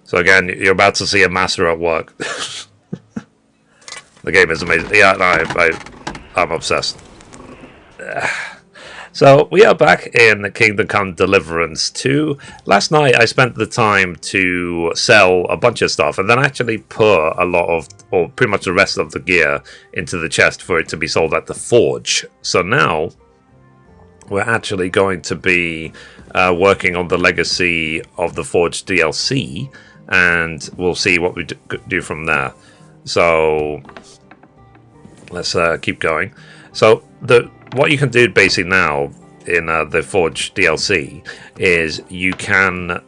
So again, you're about to see a master at work. The game is amazing. Yeah, no, I'm obsessed. So we are back in Kingdom Come Deliverance 2. Last night I spent the time to sell a bunch of stuff and then actually put a lot of, or pretty much the rest of the gear into the chest for it to be sold at the forge. So now we're actually going to be working on the Legacy of the Forge DLC, and we'll see what we do from there. So let's keep going. So what you can do basically now in the Forge DLC is you can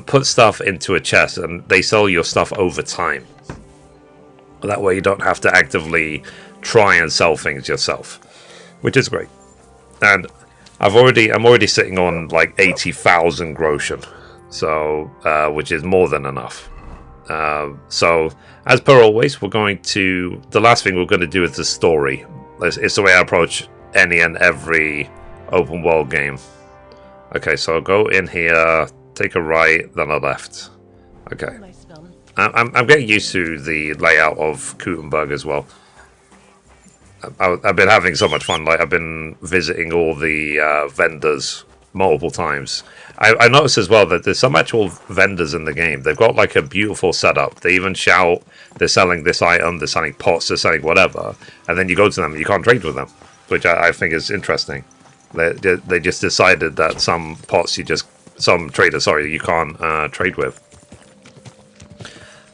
put stuff into a chest and they sell your stuff over time. That way you don't have to actively try and sell things yourself, which is great. And I'm already sitting on like 80,000 Groschen, so which is more than enough. So as per always, the last thing we're going to do is the story. It's the way I approach any and every open world game. Okay, so I'll go in here, take a right, then a left. Okay, I'm getting used to the layout of Kuttenberg as well. I've been having so much fun. Like, I've been visiting all the vendors multiple times. I noticed as well that there's some actual vendors in the game. They've got like a beautiful setup. They even shout they're selling this item, they're selling pots, they're selling whatever, and then you go to them and you can't trade with them, which I think is interesting. They just decided that some traders you can't trade with.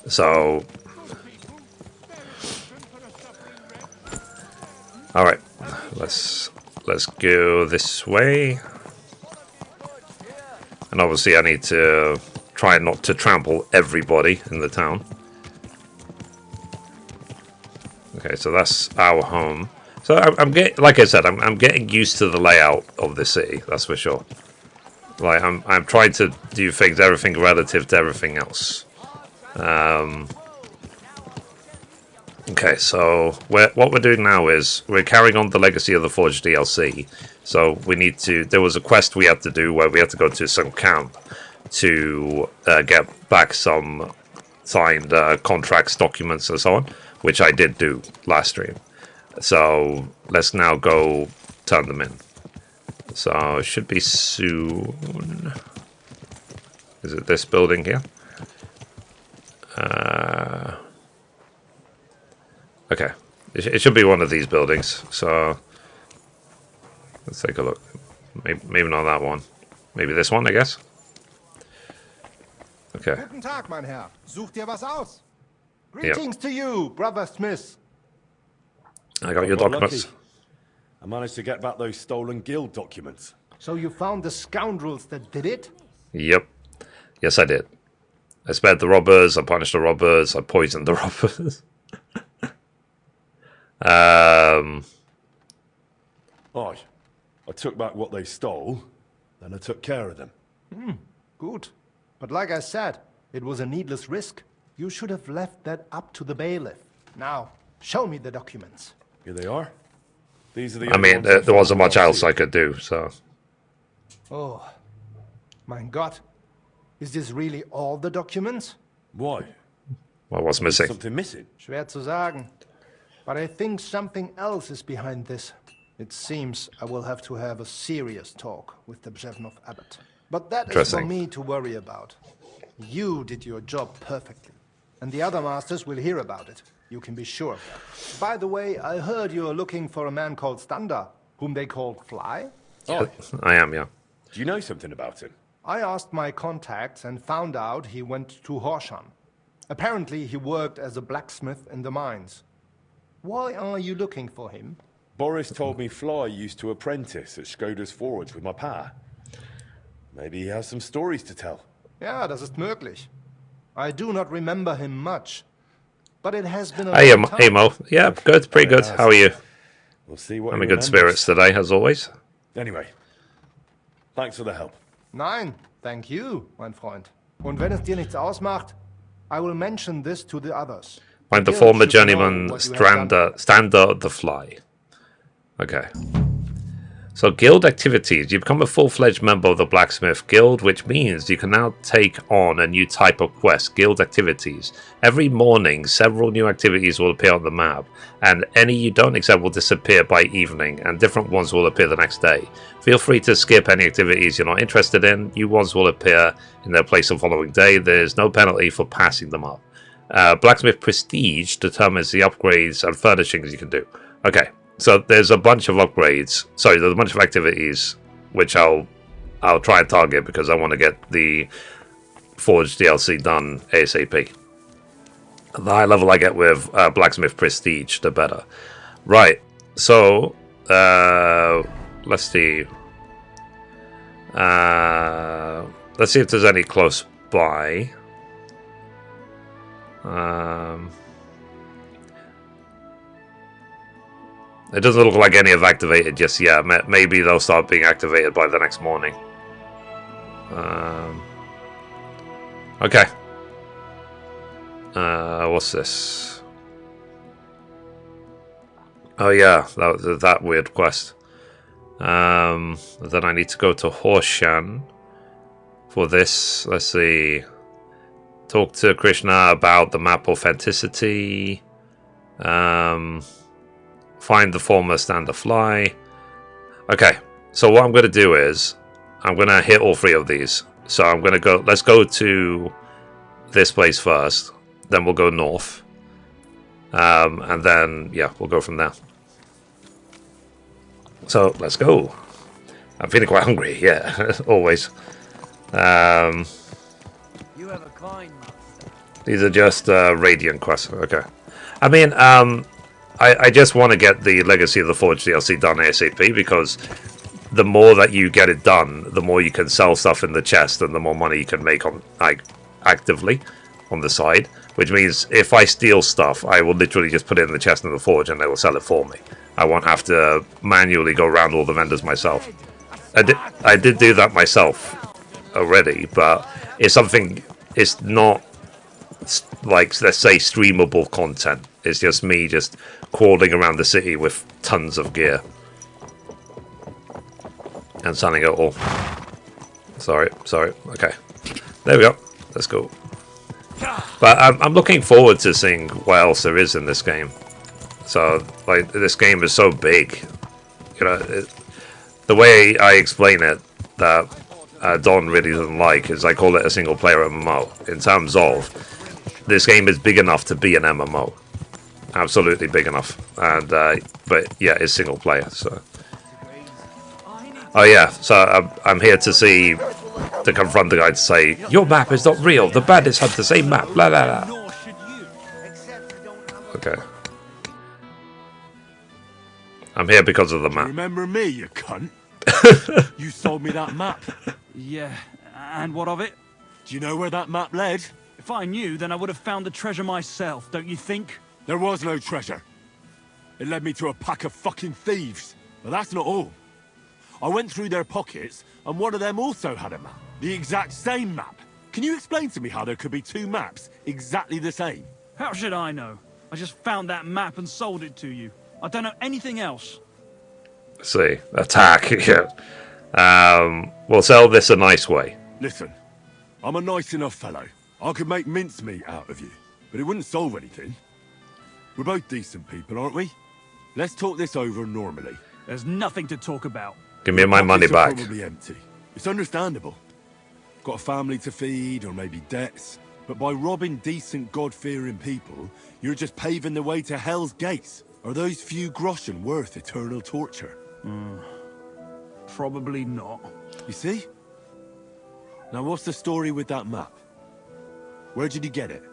So all right, let's go this way. And obviously I need to try not to trample everybody in the town. Okay, so that's our home. So I'm getting, like I said, I'm getting used to the layout of the city. That's for sure. Like I'm trying to do everything relative to everything else. Okay, so what we're doing now is we're carrying on the Legacy of the Forge DLC. So there was a quest we had to do where we had to go to some camp to get back some signed contracts, documents, and so on, which I did do last stream. So let's now go turn them in. So it should be soon. Is it this building here? Okay, it should be one of these buildings, so let's take a look. Maybe not that one. Maybe this one, I guess. Okay. Guten Tag, mein Herr. Such dir was aus. Greetings to you, Brother Smith. I got your documents. I managed to get back those stolen guild documents. So you found the scoundrels that did it? Yep. Yes, I did. I spared the robbers, I punished the robbers, I poisoned the robbers. I took back what they stole, then I took care of them. Good. But like I said, it was a needless risk. You should have left that up to the bailiff. Now, show me the documents. Here they are. These are the. I mean, there wasn't much else I could do, so. Oh, mein Gott. Is this really all the documents? Why? Well, what's missing? Something missing? Schwer zu sagen. But I think something else is behind this. It seems I will have to have a serious talk with the Bzevnov abbot. But that is for me to worry about. You did your job perfectly. And the other masters will hear about it. You can be sure of that. By the way, I heard you're looking for a man called Standa, whom they called Fly? Oh, I am, yeah. Do you know something about him? I asked my contacts and found out he went to Groschen. Apparently he worked as a blacksmith in the mines. Why are you looking for him? Boris told me Fly used to apprentice at Skoda's forge with my pa. Maybe he has some stories to tell. Ja, das ist möglich. I do not remember him much, but it has been a long time. Hey Mo, yeah, good, pretty good. How are you? We'll see what I'm in good spirits today, as always. Anyway, thanks for the help. Nein, thank you, mein Freund. Und wenn es dir nichts ausmacht, I will mention this to the others. Find the former journeyman Standa the Fly. Okay. So guild activities. You become a full-fledged member of the Blacksmith Guild, which means you can now take on a new type of quest, guild activities. Every morning, several new activities will appear on the map, and any you don't accept will disappear by evening, and different ones will appear the next day. Feel free to skip any activities you're not interested in. New ones will appear in their place the following day. There's no penalty for passing them up. Blacksmith Prestige determines the upgrades and furnishings you can do. Okay. So there's a bunch of upgrades. Sorry, there's a bunch of activities which I'll try and target because I want to get the Forge DLC done ASAP. The higher level I get with Blacksmith Prestige, the better. Right. So let's see. Let's see if there's any close by. It doesn't look like any have activated just yet. Maybe they'll start being activated by the next morning. Okay. What's this? Oh yeah, that weird quest. Then I need to go to Groschen for this. Let's see. Talk to Krishna about the map authenticity. Find the former stand the fly. Okay, so what I'm going to do is I'm going to hit all three of these. So I'm going to go. Let's go to this place first. Then we'll go north. And then, yeah, we'll go from there. So let's go. I'm feeling quite hungry. Yeah, always. You have a kind master. These are just Radiant quests. Okay. I mean, I just want to get the Legacy of the Forge DLC done ASAP because the more that you get it done, the more you can sell stuff in the chest and the more money you can make on actively on the side. Which means if I steal stuff, I will literally just put it in the chest in the Forge and they will sell it for me. I won't have to manually go around all the vendors myself. I did do that myself already, but it's something. It's not like, let's say, streamable content. It's just me just crawling around the city with tons of gear and selling it all. Sorry. Okay, there we go. Let's go. But I'm looking forward to seeing what else there is in this game. So, like, this game is so big. You know, the way I explain it, that Don really doesn't like, is I call it a single-player MMO. In terms of, this game is big enough to be an MMO. Absolutely big enough. And but yeah, it's single player. So, oh yeah. So I'm here to confront the guy to say your map is not real. The bandits have the same map. Blah blah blah. Okay. I'm here because of the map. Remember me, you cunt? You sold me that map. Yeah, and what of it? Do you know where that map led? If I knew, then I would have found the treasure myself, don't you think? There was no treasure. It led me to a pack of fucking thieves. But that's not all. I went through their pockets, and one of them also had a map. The exact same map. Can you explain to me how there could be two maps exactly the same? How should I know? I just found that map and sold it to you. I don't know anything else. See, attack. Yeah. We'll sell this a nice way. Listen, I'm a nice enough fellow. I could make mincemeat out of you, but it wouldn't solve anything. We're both decent people, aren't we? Let's talk this over normally. There's nothing to talk about. Give me my money back. Probably empty. It's understandable. Got a family to feed, or maybe debts. But by robbing decent, God-fearing people, you're just paving the way to Hell's Gates. Are those few Groschen worth eternal torture? Probably not. You see? Now what's the story with that map? Where did you get it?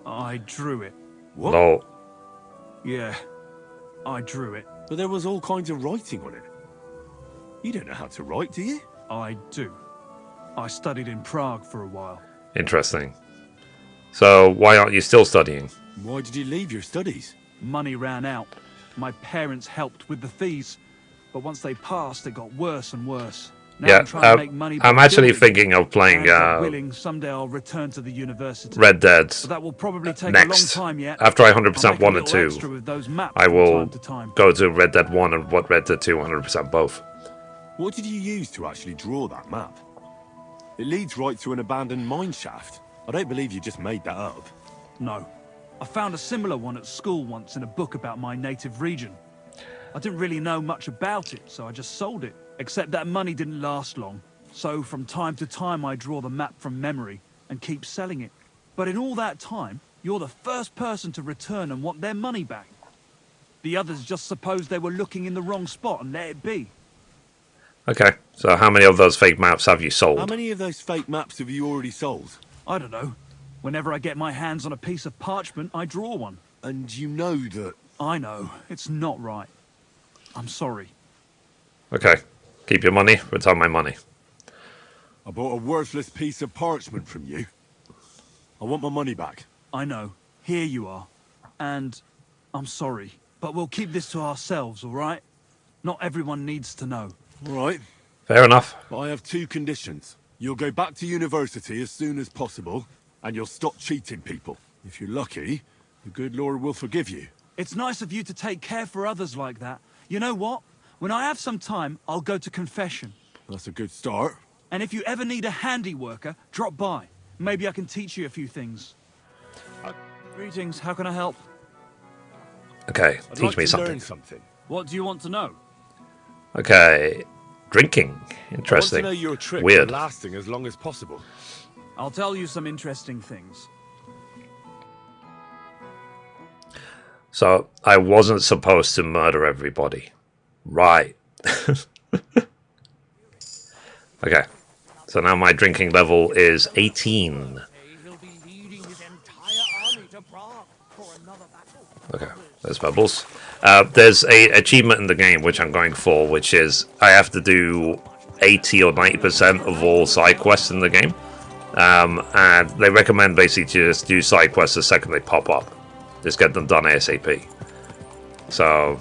I drew it. What? No. Yeah, I drew it. But there was all kinds of writing on it. You don't know how to write, do you? I do. I studied in Prague for a while. Interesting. So why aren't you still studying? Why did you leave your studies? Money ran out. My parents helped with the fees. But once they passed, it got worse and worse. Now Yeah, I'm trying to make money by I'm actually building. thinking of playing And God willing, someday I'll return to the university. Red Dead But that will probably take a long next. time yet. After I I'll 100% make a 1 and little 2, extra with those maps I from will time to time. go to Red Dead 1 and Red Dead 2 100% both. What did you use to actually draw that map? It leads right to an abandoned mine shaft. I don't believe you just made that up. No. I found a similar one at school once in a book about my native region. I didn't really know much about it, so I just sold it. Except that money didn't last long. So from time to time I draw the map from memory and keep selling it. But in all that time, you're the first person to return and want their money back. The others just supposed they were looking in the wrong spot and let it be. Okay, so how many of those fake maps have you sold? How many of those fake maps have you already sold? I don't know. Whenever I get my hands on a piece of parchment, I draw one. And you know that... I know. It's not right. I'm sorry. Okay, keep your money, return my money. I bought a worthless piece of parchment from you. I want my money back. I know. Here you are. And I'm sorry. But we'll keep this to ourselves, all right? Not everyone needs to know. All right. Fair enough. But I have 2 conditions. You'll go back to university as soon as possible, and you'll stop cheating people. If you're lucky, the good Lord will forgive you. It's nice of you to take care for others like that. You know what? When I have some time, I'll go to confession. That's a good start. And if you ever need a handy worker, drop by. Maybe I can teach you a few things. Greetings, how can I help? Okay, I'd teach like me to something. learn something. What do you want to know? Okay, drinking. I want Interesting. to know your trick Weird. for lasting as long as possible. I'll tell you some interesting things. So, I wasn't supposed to murder everybody. Right. Okay, so now my drinking level is 18. Okay, there's bubbles. There's a achievement in the game which I'm going for, which is I have to do 80 or 90% of all side quests in the game. And they recommend basically to just do side quests the second they pop up. Just get them done ASAP. So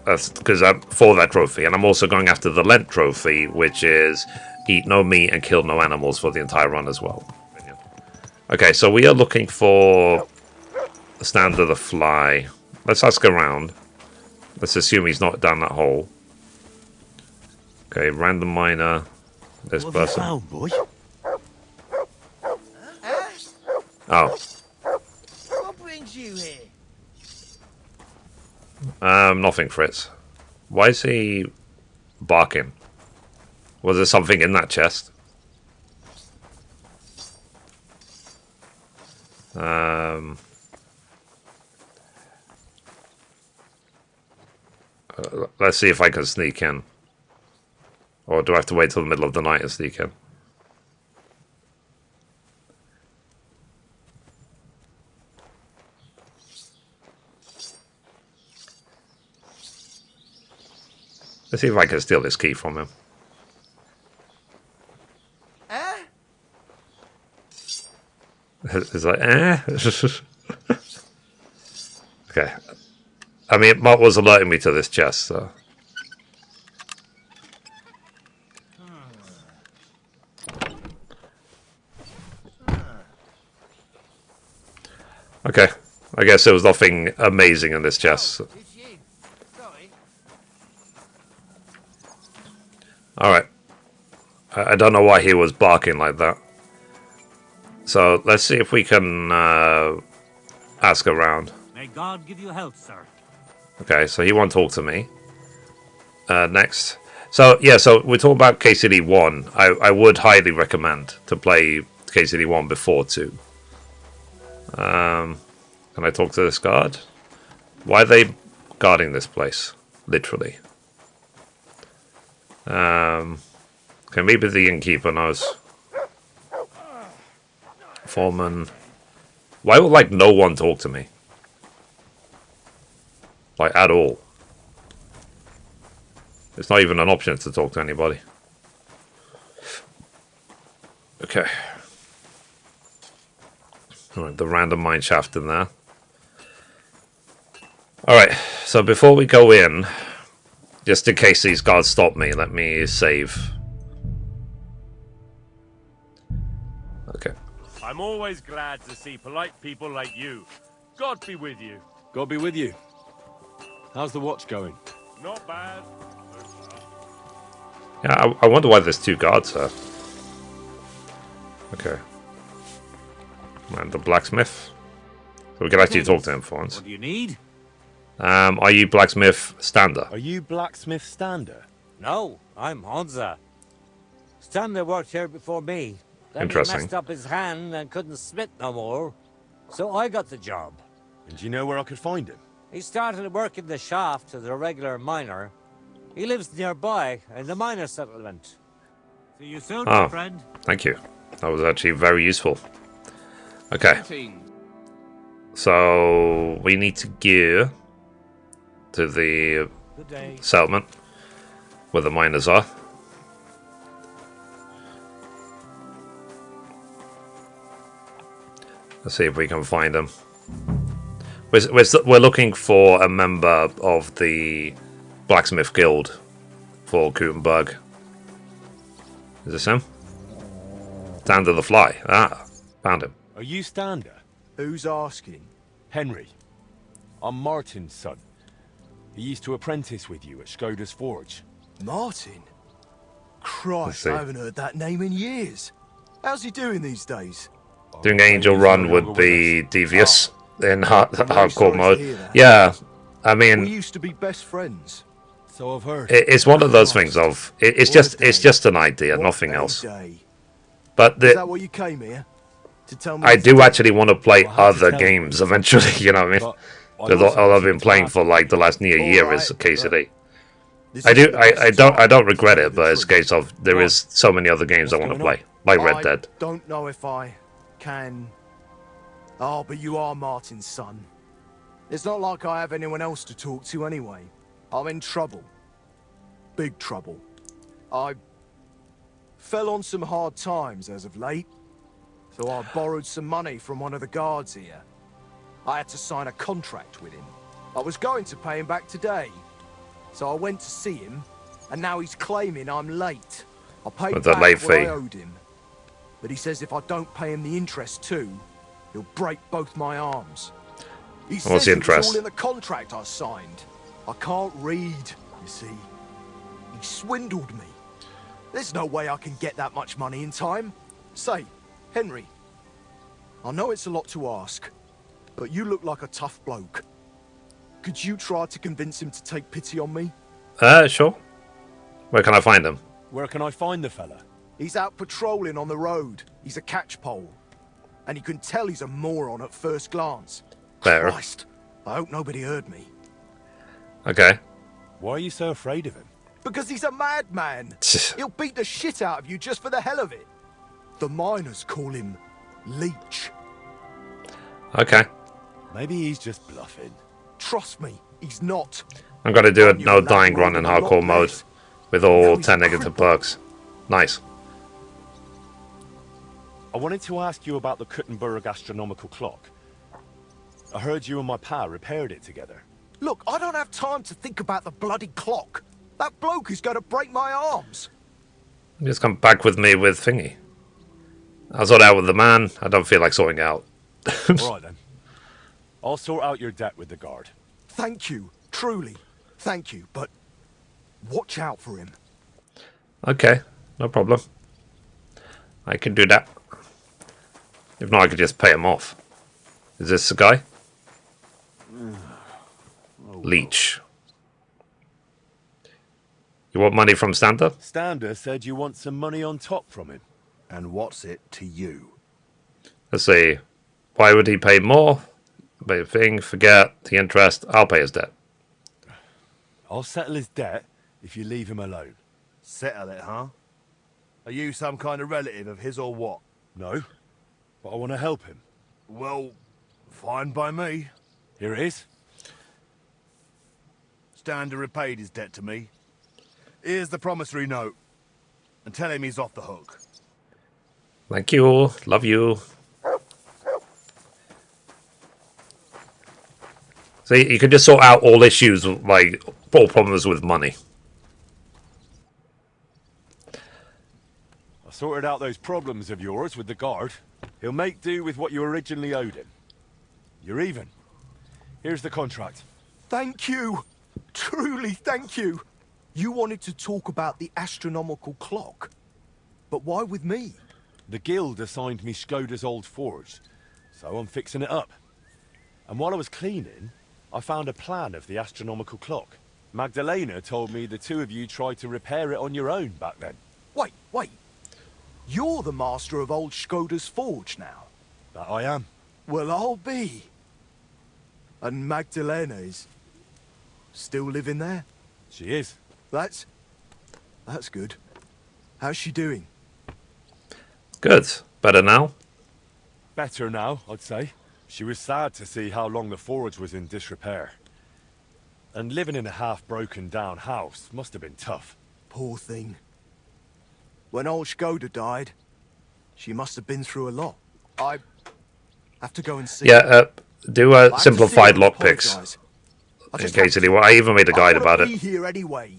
that's because I'm for that trophy. And I'm also going after the Lent trophy, which is eat no meat and kill no animals for the entire run as well. Okay, so we are looking for the stand of the fly. Let's ask around. Let's assume he's not down that hole. Okay, random miner. This What person. have you found, boy? Oh. What brings you here? Nothing, Fritz. Why is he barking? Was there something in that chest? Let's see if I can sneak in. Or do I have to wait till the middle of the night and sneak in? Let's see if I can steal this key from him. It's like, Okay. I mean, Mark was alerting me to this chest, so. Okay. I guess there was nothing amazing in this chest. So. It's you. Sorry. Alright. I don't know why he was barking like that. So, let's see if we can ask around. May God give you health, sir. Okay, so he won't talk to me. Next. So, yeah, so we're talking about KCD 1. I would highly recommend to play KCD 1 before 2. Can I talk to this guard? Why are they guarding this place? Literally. Okay, maybe the innkeeper knows. Foreman. Why would, like, no one talk to me? Like, at all. It's not even an option to talk to anybody. Okay. Alright, the random mine shaft in there. Alright, so before we go in, just in case these guards stop me, let me save. Okay. I'm always glad to see polite people like you. God be with you. God be with you. How's the watch going? Not bad. Yeah, I wonder why there's 2 guards there. Okay. And the blacksmith. So we can actually talk to him for once. What do you need? Are you blacksmith Stander? Are you blacksmith Stander? No, I'm Honza. Stander worked here before me. Then Interesting. he messed up his hand and couldn't smith no more. So I got the job. And do you know where I could find him? He started working the shaft as a regular miner. He lives nearby in the miner settlement. See you soon, my friend. Thank you. That was actually very useful. Okay. So we need to gear to the Good day. settlement where the miners are. Let's see if we can find them. We're looking for a member of the blacksmith guild for Kuttenberg. Is this him? Stander the Fly. Ah, found him. Are you Stander? Who's asking? Henry. I'm Martin's son. He used to apprentice with you at Skoda's Forge. Martin? Christ, I haven't heard that name in years. How's he doing these days? Doing Angel Run would be devious in hardcore mode. Yeah, I We mean, used to be best friends. So I've heard. it's one of those things of it's just an idea, nothing else. But Is that what you came here? To tell me I do actually want to play other games eventually. You know what I mean? Because all I've been playing for like the last near year is KCD. I don't regret it, but it's a case of there is so many other games I want to play, like Red Dead. Don't know if I can. Oh, but you are Martin's son. It's not like I have anyone else to talk to anyway. I'm in trouble. Big trouble. I fell on some hard times as of late, so I borrowed some money from one of the guards here. I had to sign a contract with him. I was going to pay him back today, so I went to see him, and now he's claiming I'm late. I paid With the back late what I fee. owed him, but he says if I don't pay him the interest too, he'll break both my arms. He What's says the it was interest? all in the contract I signed. I can't read, you see. He swindled me. There's no way I can get that much money in time. Say, Henry, I know it's a lot to ask, but you look like a tough bloke. Could you try to convince him to take pity on me? Sure. Where can I find him? Where can I find the fella? He's out patrolling on the road. He's a catchpole. And you can tell he's a moron at first glance. There. Christ, I hope nobody heard me. Okay. Why are you so afraid of him? Because he's a madman. He'll beat the shit out of you just for the hell of it. The miners call him Leech. Okay. Maybe he's just bluffing. Trust me, he's not. I'm gonna do a You're no allowed dying to run in run a lot hardcore mode less. with all Now he's 10 a negative cripple. perks. Nice. I wanted to ask you about the Kuttenberg astronomical clock. I heard you and my pa repaired it together. Look, I don't have time to think about the bloody clock. That bloke is going to break my arms. Just come back with me with thingy. I'll sort out with the man. I don't feel like sorting out. All right then. I'll sort out your debt with the guard. Thank you, truly. Thank you, but watch out for him. Okay, no problem. I can do that. If not, I could just pay him off. Is this the guy? Leech. You want money from Stander? Stander said you want some money on top from him. And what's it to you? Let's see. Why would he pay more? Pay a thing, forget the interest. I'll pay his debt. I'll settle his debt if you leave him alone. Settle it, huh? Are you some kind of relative of his or what? No, but I want to help him. Well, fine by me. Here it is. Stander repaid his debt to me. Here's the promissory note. And tell him he's off the hook. Thank you. Love you. See, you can just sort out all issues, like all problems with money. I sorted out those problems of yours with the guard. He'll make do with what you originally owed him. You're even. Here's the contract. Thank you. Truly thank you. You wanted to talk about the astronomical clock. But why with me? The guild assigned me Skoda's old forge, so I'm fixing it up. And while I was cleaning, I found a plan of the astronomical clock. Magdalena told me the two of you tried to repair it on your own back then. Wait. You're the master of old Skoda's forge now? That I am. Well, I'll be. And Magdalena is still living there? She is. That's good. How's she doing? Good. Better now? Better now, I'd say. She was sad to see how long the forge was in disrepair. And living in a half-broken down house must have been tough. Poor thing. When old Skoda died, she must have been through a lot. I have to go and see. Yeah, do simplified lockpicks. In case anyone, I even made a guide about it. Be here anyway.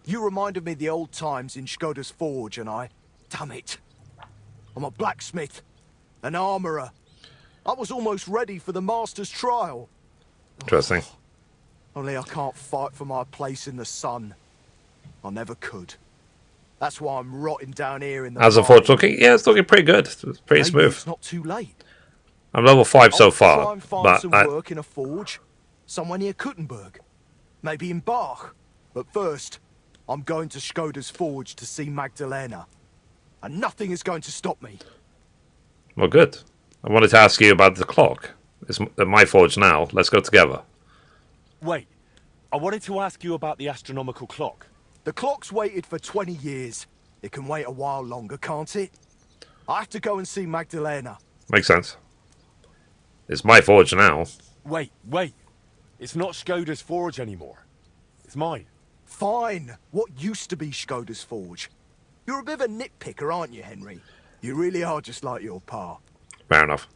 You reminded me of the old times in Skoda's forge, and damn it, I'm a blacksmith, an armorer. I was almost ready for the master's trial. Interesting. Only I can't fight for my place in the sun. I never could. That's why I'm rotting down here in the How's the forge looking? Yeah, it's looking pretty good. It's pretty smooth. It's not too late. I'm level 5 so far. I'll try and find some work in a forge, somewhere near Kuttenberg. Maybe in Bach. But first, I'm going to Skoda's forge to see Magdalena. And nothing is going to stop me. Well, good. I wanted to ask you about the clock. It's at my forge now. Let's go together. Wait, I wanted to ask you about the astronomical clock. The clock's waited for 20 years. It can wait a while longer, can't it? I have to go and see Magdalena. Makes sense. It's my forge now. Wait. It's not Skoda's forge anymore. It's mine. Fine. What used to be Skoda's forge? You're a bit of a nitpicker, aren't you, Henry? You really are just like your pa. Fair enough.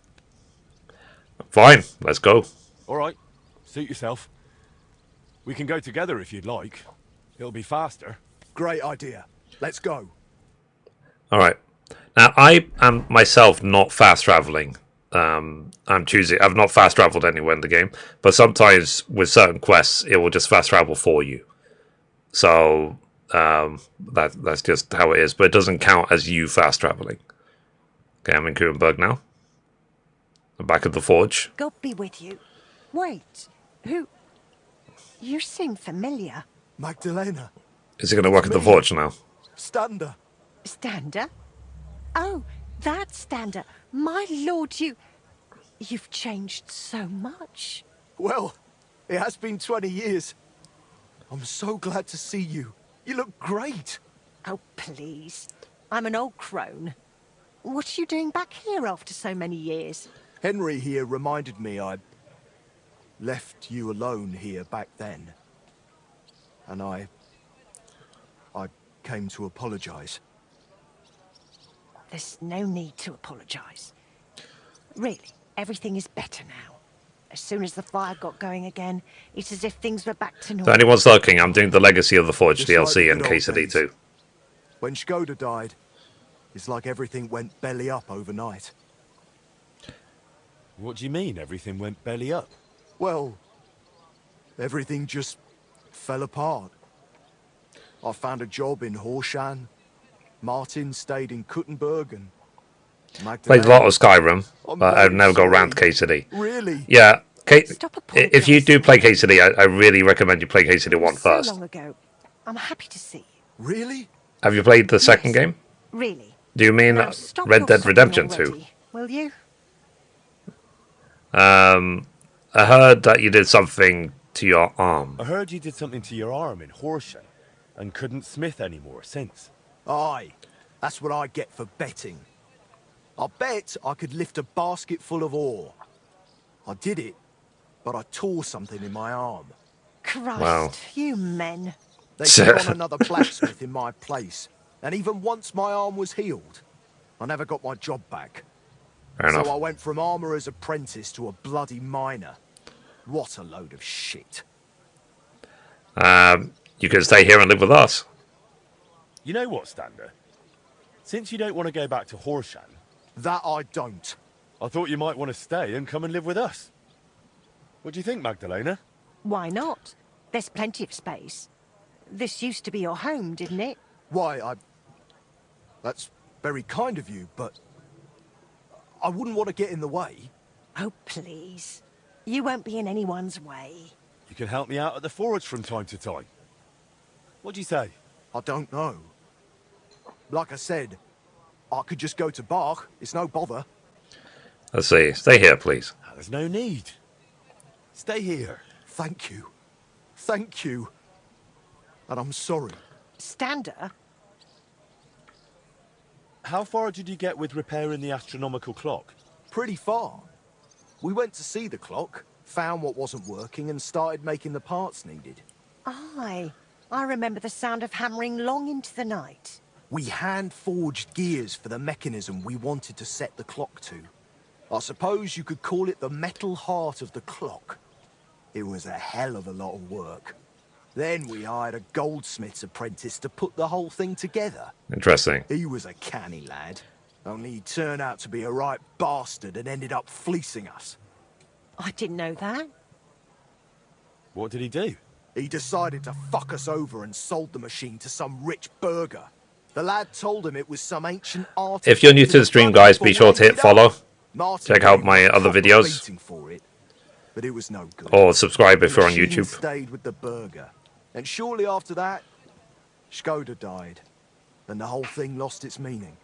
Fine, let's go. All right, suit yourself. We can go together if you'd like. It'll be faster. Great idea. Let's go. All right. Now, I am myself not fast traveling. I'm choosing. I've not fast traveled anywhere in the game, but sometimes with certain quests, it will just fast travel for you. So that's just how it is. But it doesn't count as you fast traveling. Okay, I'm in Kuttenberg now. I'm back at the forge. God be with you. Wait, who? You seem familiar. Magdalena. Is he going to work at the forge now? Stander. Stander? Oh, that Stander. My lord, you've changed so much. Well, it has been 20 years. I'm so glad to see you. You look great. Oh, please. I'm an old crone. What are you doing back here after so many years? Henry here reminded me I left you alone here back then. And I came to apologize. There's no need to apologize. Really, everything is better now. As soon as the fire got going again, it's as if things were back to normal. If anyone's lurking, I'm doing the Legacy of the Forge Just DLC like and the good Case old of days. D2. When Skoda died, it's like everything went belly up overnight. What do you mean everything went belly up? Well, everything just fell apart. I found a job in Groschen. Martin stayed in Kuttenberg and Magdalena. Played a lot of Skyrim, but I've never got around to KCD. Really? Yeah, Stop if you do play KCD, I really recommend you play KCD 1 first. So long ago. I'm happy to see you. Really? Have you played the second game? Really. Do you mean Now, stop Red your Dead sobbing Redemption 2? already, will you? I heard that you did something to your arm. I heard you did something to your arm in Groschen and couldn't smith anymore since. Aye, that's what I get for betting. I bet I could lift a basket full of ore. I did it, but I tore something in my arm. Christ, Wow. you men. They put on another blacksmith in my place, and even once my arm was healed, I never got my job back. Fair enough. So I went from armourer's apprentice to a bloody miner. What a load of shit. You can stay here and live with us. You know what, Stander? Since you don't want to go back to Horshan, That I don't. I thought you might want to stay and come and live with us. What do you think, Magdalena? Why not? There's plenty of space. This used to be your home, didn't it? Why, That's very kind of you, but... I wouldn't want to get in the way. Oh, please. You won't be in anyone's way. You can help me out at the forge from time to time. What do you say? I don't know. Like I said, I could just go to Bach. It's no bother. Let's see. Stay here, please. There's no need. Stay here. Thank you. Thank you. And I'm sorry. Stander? How far did you get with repairing the astronomical clock? Pretty far. We went to see the clock, found what wasn't working, and started making the parts needed. Aye. I remember the sound of hammering long into the night. We hand-forged gears for the mechanism we wanted to set the clock to. I suppose you could call it the metal heart of the clock. It was a hell of a lot of work. Then we hired a goldsmith's apprentice to put the whole thing together. Interesting. He was a canny lad, only he turned out to be a right bastard and ended up fleecing us. I didn't know that. What did he do? He decided to fuck us over and sold the machine to some rich burgher. The lad told him it was some ancient art. If you're new to the stream, guys, be sure to hit follow. Check out my other videos. For it, but it was no good. Or subscribe if you're on The machine YouTube. stayed with the burgher. And shortly after that, Skoda died. And the whole thing lost its meaning.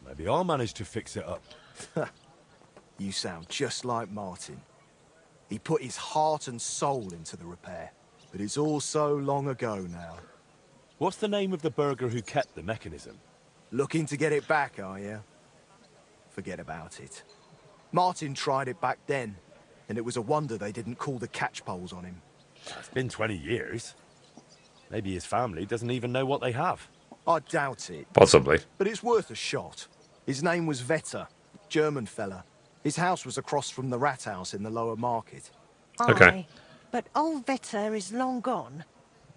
Maybe I'll manage to fix it up. You sound just like Martin. He put his heart and soul into the repair. But it's all so long ago now. What's the name of the burgher who kept the mechanism? Looking to get it back, are you? Forget about it. Martin tried it back then, and it was a wonder they didn't call the catchpoles on him. It's been 20 years. Maybe his family doesn't even know what they have. I doubt it. Possibly. But it's worth a shot. His name was Vetter, German fella. His house was across from the rat house in the lower market. Okay. Aye. But old Vetter is long gone.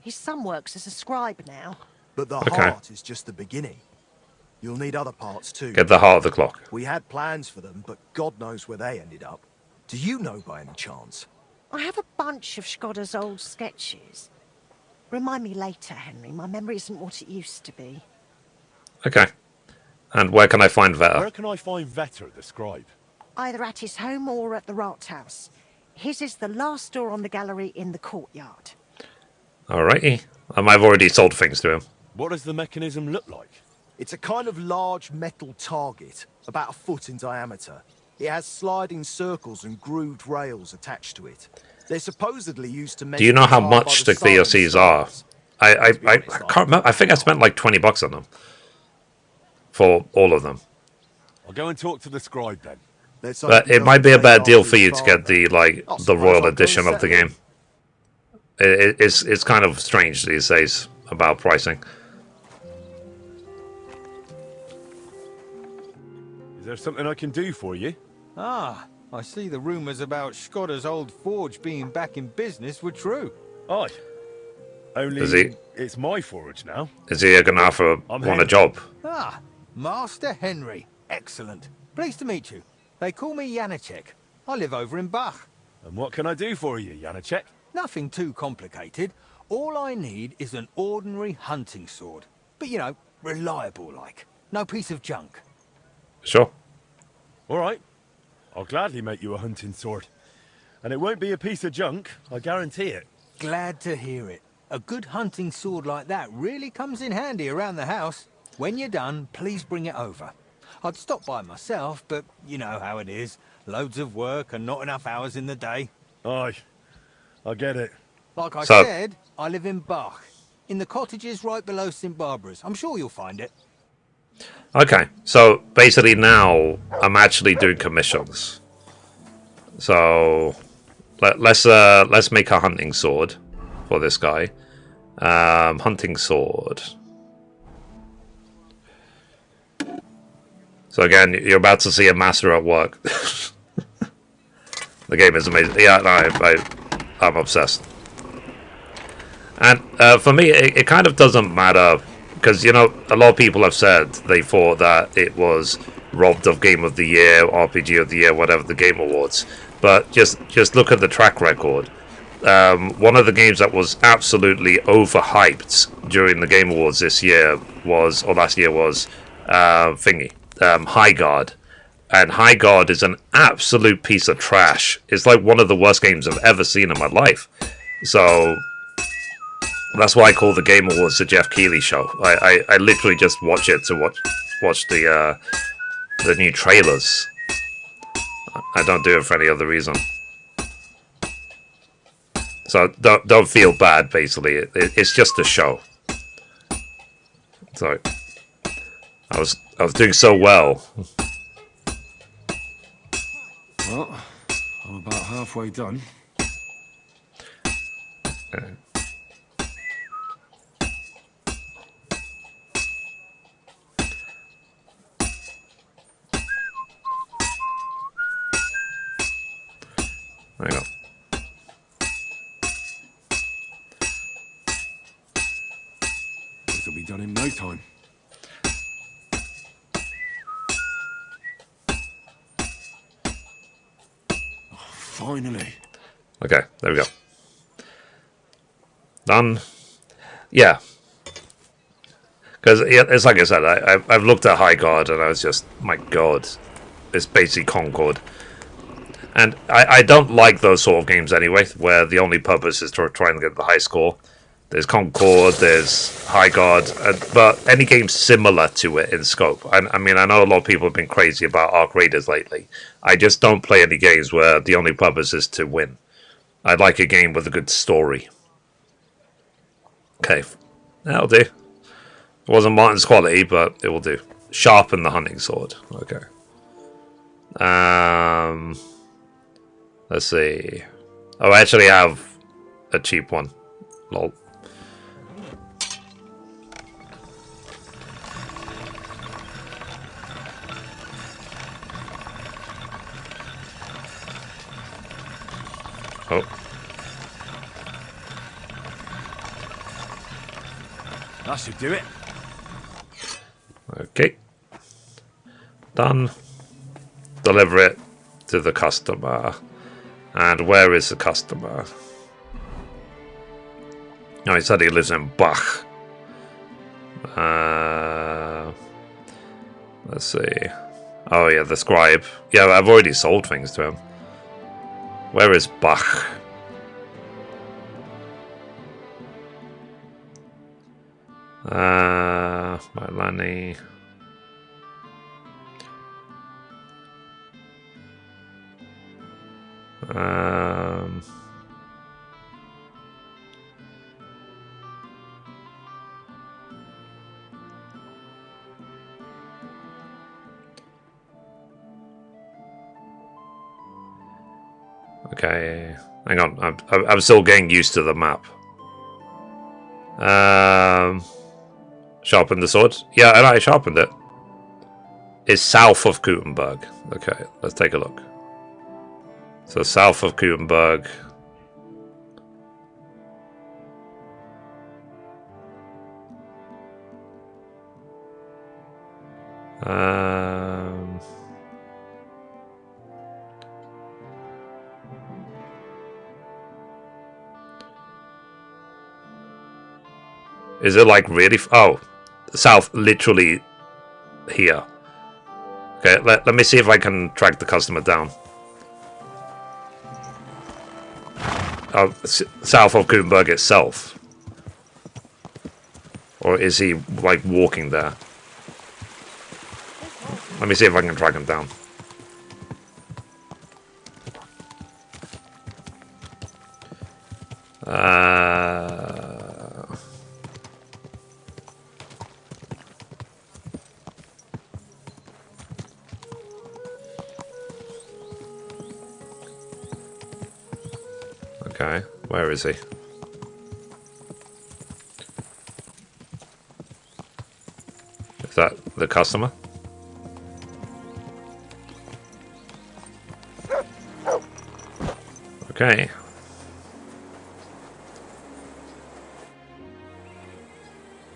His son works as a scribe now. But the Okay. heart is just the beginning. You'll need other parts too. Get the heart of the clock. We had plans for them, but God knows where they ended up. Do you know by any chance? I have a bunch of Skoda's old sketches. Remind me later, Henry. My memory isn't what it used to be. Okay. And where can I find Where Vetter? can I find Vetter, the scribe? Either at his home or at the Rathaus. His is the last door on the gallery in the courtyard. Alrighty. I've already sold things to him. What does the mechanism look like? It's a kind of large metal target, about a foot in diameter. It has sliding circles and grooved rails attached to it. They're supposedly used to measure... Do you know how the car much by the siren VOCs are? stars. I can't remember. I think I spent like $20 on them. For all of them. I'll go and talk to the scribe then. Let's But hope he it might be a doesn't bad take deal after for you his to get father. the like Not the surprised royal I've got edition of the settled. game. It's kind of strange these days about pricing. Is there something I can do for you? Ah, I see the rumours about Skoda's old forge being back in business were true. Aye. Only Is he- it's my forge now. Is he gonna have to I'm want a Henry. job? Ah, Master Henry. Excellent. Pleased to meet you. They call me Janacek. I live over in Bach. And what can I do for you, Janacek? Nothing too complicated. All I need is an ordinary hunting sword. But, you know, reliable like. No piece of junk. Sure. All right. I'll gladly make you a hunting sword. And it won't be a piece of junk, I guarantee it. Glad to hear it. A good hunting sword like that really comes in handy around the house. When you're done, please bring it over. I'd stop by myself, but you know how it is. Loads of work and not enough hours in the day. Aye. I get it. Like I So- said, I live in Bach. In the cottages right below St. Barbara's. I'm sure you'll find it. Okay. So basically now I'm actually doing commissions. So let's make a hunting sword for this guy. Hunting sword. So again, you're about to see a master at work. The game is amazing. Yeah, no, I'm obsessed. And for me, it kind of doesn't matter, because, you know, a lot of people have said they thought that it was robbed of Game of the Year, RPG of the Year, whatever, the Game Awards. But just look at the track record. One of the games that was absolutely overhyped during the Game Awards this year was, or last year was, High Guard. And High Guard is an absolute piece of trash. It's like one of the worst games I've ever seen in my life. So that's why I call the Game Awards the Jeff Keighley show. I literally just watch it to watch the new trailers. I don't do it for any other reason. So don't feel bad. Basically, it's just a show. Sorry, I was doing so well. Well, I'm about halfway done. There you go. This will be done in no time. Oh, finally. Okay, there we go. Done. Yeah. Because it's like I said, I've looked at High Guard and I was just, my god, it's basically Concord. And I don't like those sort of games anyway, where the only purpose is to try and get the high score. There's Concord, there's High Guard, but any game similar to it in scope. I mean, I know a lot of people have been crazy about Arc Raiders lately. I just don't play any games where the only purpose is to win. I like a game with a good story. Okay, that'll do. It wasn't Martin's quality, but it will do. Sharpen the hunting sword. Okay. Let's see. Oh, I actually have a cheap one. Lol. Oh. That should do it. Okay. Done. Deliver it to the customer. And where is the customer? No, he said he lives in Bach. Let's see. Oh yeah, the scribe. Yeah, I've already sold things to him. Where is Bach? Milani. Okay, hang on. I'm still getting used to the map. Sharpen the sword. Yeah, and I sharpened it. It's south of Kuttenberg. Okay, let's take a look. So south of Kuttenberg. Is it like really? Oh, south, literally here. Okay, let me see if I can track the customer down. South of Kuttenberg itself. Or is he, like, walking there? Let me see if I can track him down. Okay, where is he? Is that the customer? Okay.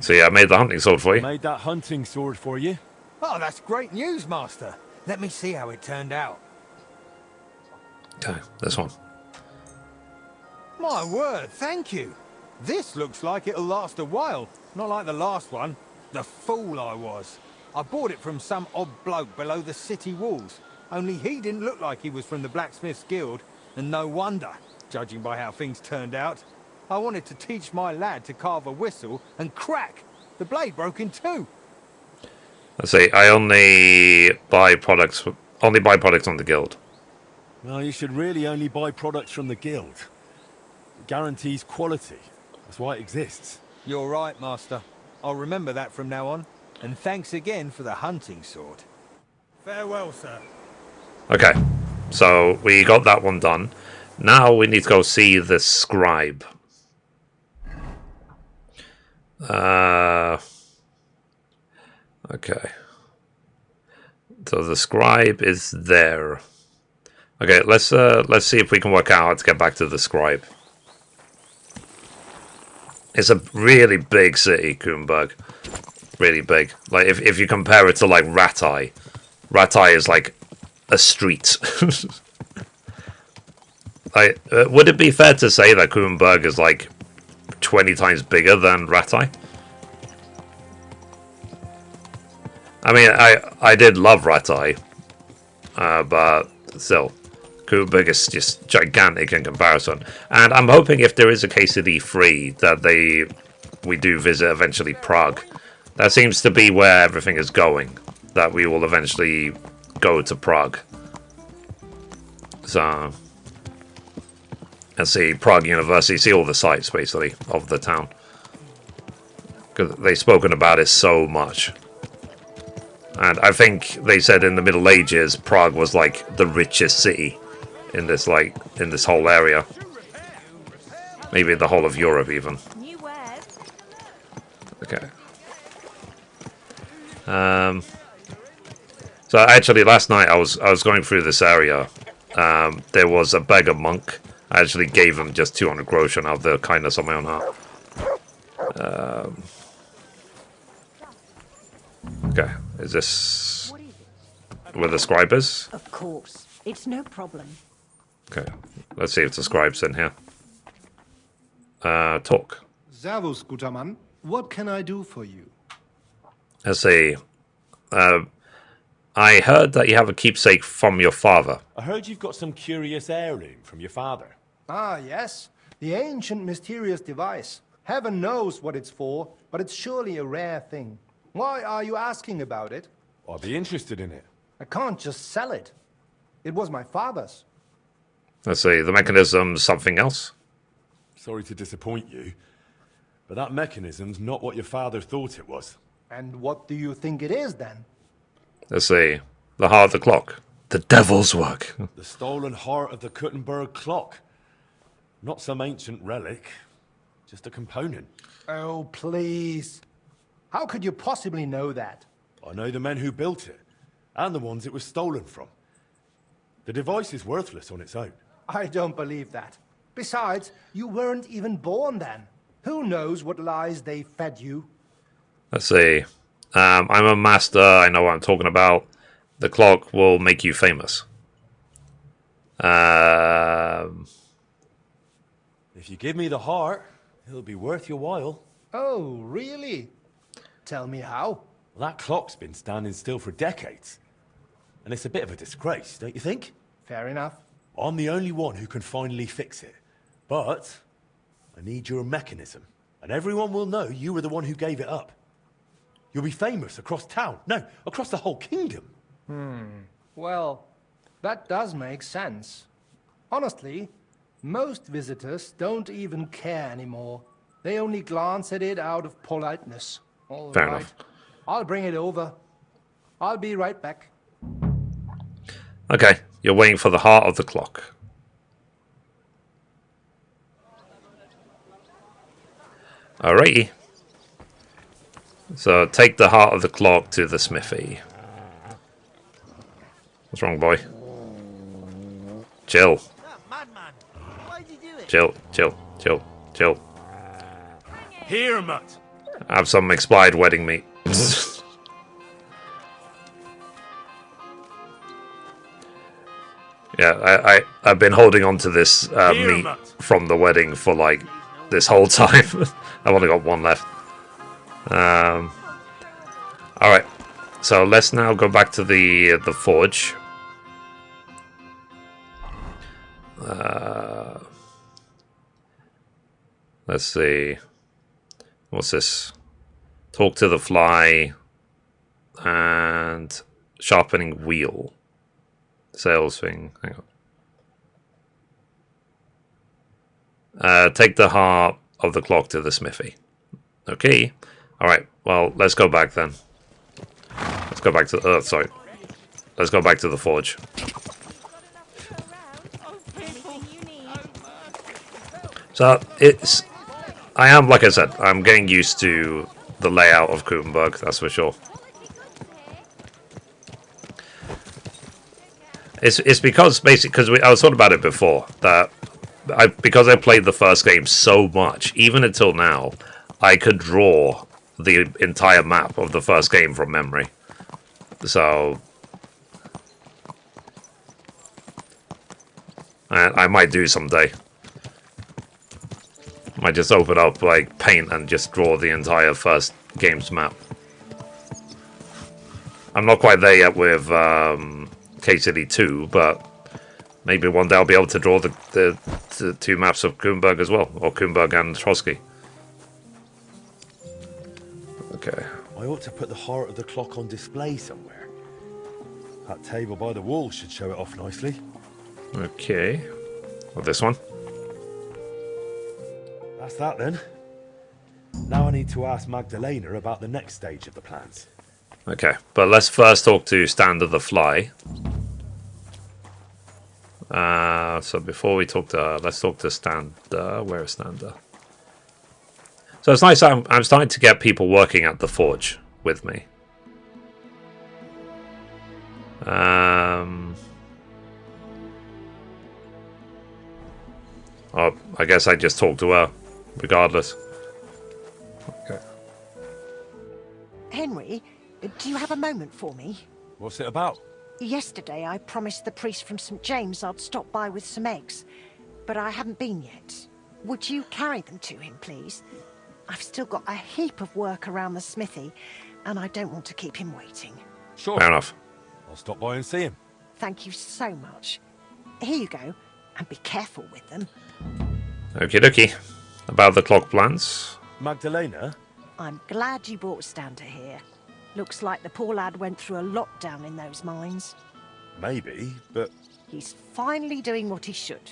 See, I made the hunting sword for you. Made that hunting sword for you. Oh, that's great news, Master. Let me see how it turned out. Okay, this one. My word, thank you. This looks like it'll last a while. Not like the last one. The fool I was. I bought it from some odd bloke below the city walls. Only he didn't look like he was from the Blacksmith's Guild. And no wonder, judging by how things turned out. I wanted to teach my lad to carve a whistle, and crack! The blade broke in two. Let's see, I only buy products on the guild. Well, you should really only buy products from the guild. It guarantees quality. That's why it exists. You're right, Master. I'll remember that from now on. And thanks again for the hunting sword. Farewell, sir. Okay, so we got that one done. Now we need to go see the scribe. Okay. So the scribe is there. Okay, let's see if we can work out how to get back to the scribe. It's a really big city, Kuttenberg. Really big. Like if you compare it to like Ratai. Ratai is like a street. Like, would it be fair to say that Kuttenberg is like 20 times bigger than Ratai? I mean, I did love Ratai, but still, Kuttenberg is just gigantic in comparison. And I'm hoping if there is a case of E3 that we do visit eventually Prague. That seems to be where everything is going. That we will eventually go to Prague. So, and see Prague University, see all the sites basically of the town. Because they've spoken about it so much. And I think they said in the Middle Ages, Prague was like the richest city in this whole area. Maybe the whole of Europe even. Okay. So actually last night I was going through this area. There was a beggar monk. I actually gave him just 200 Groschen out of the kindness of my own heart. Okay, is this where the scribe is? Of course, it's no problem. Okay, let's see if the scribe's in here. Talk. Servus, guter Mann. What can I do for you? Let's see. I heard that you have a keepsake from your father. I heard you've got some curious heirloom from your father. Ah, yes. The ancient mysterious device. Heaven knows what it's for, but it's surely a rare thing. Why are you asking about it? I'd be interested in it. I can't just sell it. It was my father's. Let's see, the mechanism's something else? Sorry to disappoint you, but that mechanism's not what your father thought it was. And what do you think it is, then? Let's see, the heart of the clock. The devil's work. The stolen heart of the Kuttenberg clock. Not some ancient relic, just a component. Oh, please. How could you possibly know that? I know the men who built it, and the ones it was stolen from. The device is worthless on its own. I don't believe that. Besides, you weren't even born then. Who knows what lies they fed you? Let's see. I'm a master, I know what I'm talking about. The clock will make you famous. If you give me the heart, it'll be worth your while. Oh, really? Tell me how. Well, that clock's been standing still for decades. And it's a bit of a disgrace, don't you think? Fair enough. I'm the only one who can finally fix it. But I need your mechanism. And everyone will know you were the one who gave it up. You'll be famous across town. No, across the whole kingdom. Well, that does make sense. Honestly, most visitors don't even care anymore. They only glance at it out of politeness. All Fair right. enough. I'll bring it over. I'll be right back. Okay, you're waiting for the heart of the clock. Alrighty. So take the heart of the clock to the smithy. What's wrong, boy? Chill. Madman! Why'd you do it? Chill. Here, Mutt. Have some expired wedding meat. Yeah, I've been holding on to this meat from the wedding for like this whole time. I've only got one left. Alright, so let's now go back to the forge. Let's see. What's this? Talk to the fly and sharpening wheel. Sales thing. Hang on. Take the heart of the clock to the smithy. Okay. Alright, well, let's go back then. Let's go back to... sorry. Let's go back to the forge. So, it's... I am, like I said, I'm getting used to the layout of Kuttenberg, that's for sure. It's because, basically, because I was talking about it before, that because I played the first game so much, even until now, I could draw the entire map of the first game from memory. So I might do someday. Might just open up like Paint and just draw the entire first game's map. I'm not quite there yet with K-City 2, but maybe one day I'll be able to draw the two maps of Kuttenberg as well, or Kuttenberg and Trotsky. Okay. I ought to put the heart of the clock on display somewhere. That table by the wall should show it off nicely. Okay. Well, this one. That's that then. Now I need to ask Magdalena about the next stage of the plans. Okay, but let's first talk to Stander the Fly. So before we talk to her, let's talk to Stander. Where is Stander? So it's nice I'm starting to get people working at the forge with me. Oh, I guess I just talk to her, regardless. Okay. Henry, do you have a moment for me? What's it about? Yesterday I promised the priest from St. James I'd stop by with some eggs, but I haven't been yet. Would you carry them to him, please? I've still got a heap of work around the smithy, and I don't want to keep him waiting. Sure. Fair enough. I'll stop by and see him. Thank you so much. Here you go, and be careful with them. Okie dokie. About the clock plans. Magdalena? I'm glad you brought Stander here. Looks like the poor lad went through a lot down in those mines. Maybe, but... He's finally doing what he should.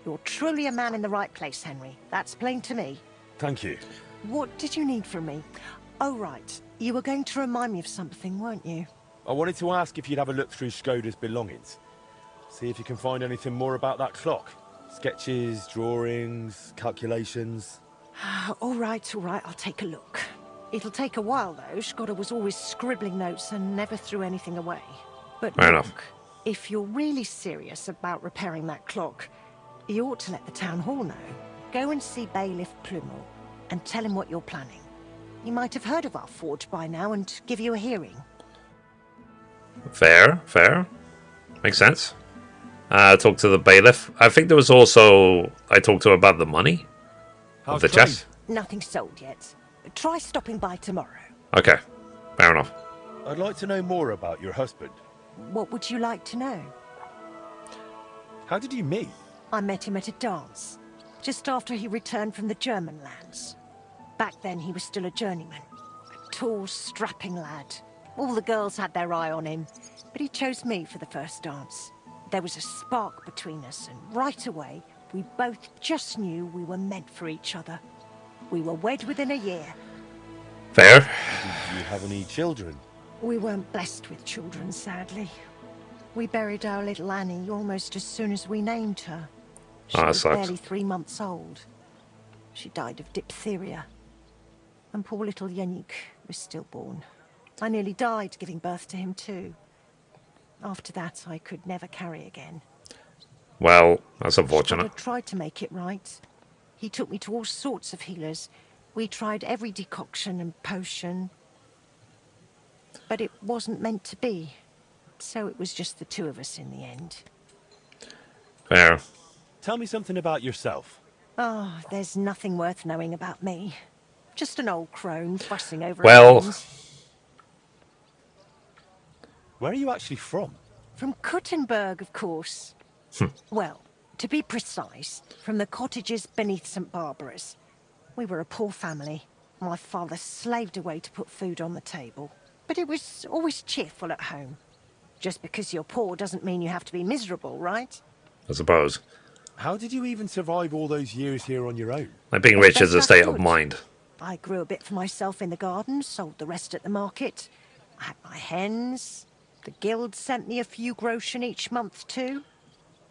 You're truly a man in the right place, Henry. That's plain to me. Thank you. What did you need from me? Oh, right. You were going to remind me of something, weren't you? I wanted to ask if you'd have a look through Skoda's belongings. See if you can find anything more about that clock. Sketches, drawings, calculations. All right, I'll take a look. It'll take a while, though. Skoda was always scribbling notes and never threw anything away. But Fair look, enough. If you're really serious about repairing that clock, you ought to let the town hall know. Go and see Bailiff Plumel and tell him what you're planning. He might have heard of our forge by now and give you a hearing. Fair. Makes sense. Talk to the bailiff. I think there was also... I talked to her about the money of the chest. Nothing sold yet. Try stopping by tomorrow. Okay, fair enough. I'd like to know more about your husband. What would you like to know? How did you meet? I met him at a dance, just after he returned from the German lands. Back then he was still a journeyman. A tall, strapping lad. All the girls had their eye on him, but he chose me for the first dance. There was a spark between us, and right away, we both just knew we were meant for each other. We were wed within a year. Fair. Did you have any children? We weren't blessed with children, sadly. We buried our little Annie almost as soon as we named her. She was barely 3 months old. She died of diphtheria. And poor little Yannick was stillborn. I nearly died giving birth to him too. After that, I could never carry again. Well, that's unfortunate. I tried to make it right. He took me to all sorts of healers, We tried every decoction and potion, but it wasn't meant to be. So it was just the two of us in the end. Fair. Tell me something about yourself. Oh, there's nothing worth knowing about me. Just an old crone fussing over Well, things. Where are you actually from? From Kuttenberg, of course. Well, to be precise, from the cottages beneath St. Barbara's. We were a poor family. My father slaved away to put food on the table. But it was always cheerful at home. Just because you're poor doesn't mean you have to be miserable, right? I suppose. How did you even survive all those years here on your own? Like being rich is a state of mind. I grew a bit for myself in the garden, sold the rest at the market. I had my hens. The guild sent me a few groschen each month too.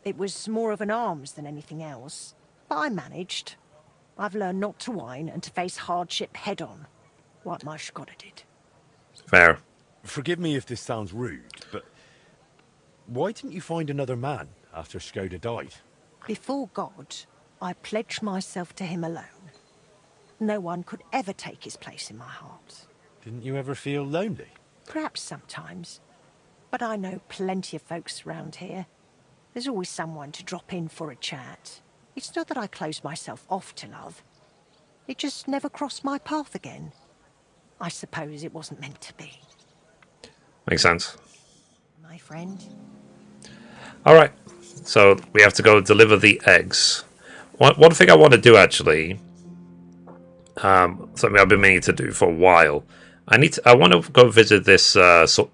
It was more of an alms than anything else. But I managed. I've learned not to whine and to face hardship head-on, like my Skoda did. Fair. Forgive me if this sounds rude, but why didn't you find another man after Skoda died? Before God, I pledged myself to him alone. No one could ever take his place in my heart. Didn't you ever feel lonely? Perhaps sometimes. But I know plenty of folks around here. There's always someone to drop in for a chat. It's not that I closed myself off to love. It just never crossed my path again. I suppose it wasn't meant to be. Makes sense. My friend. Alright. So we have to go deliver the eggs. One thing I want to do actually, something I've been meaning to do for a while. I want to go visit this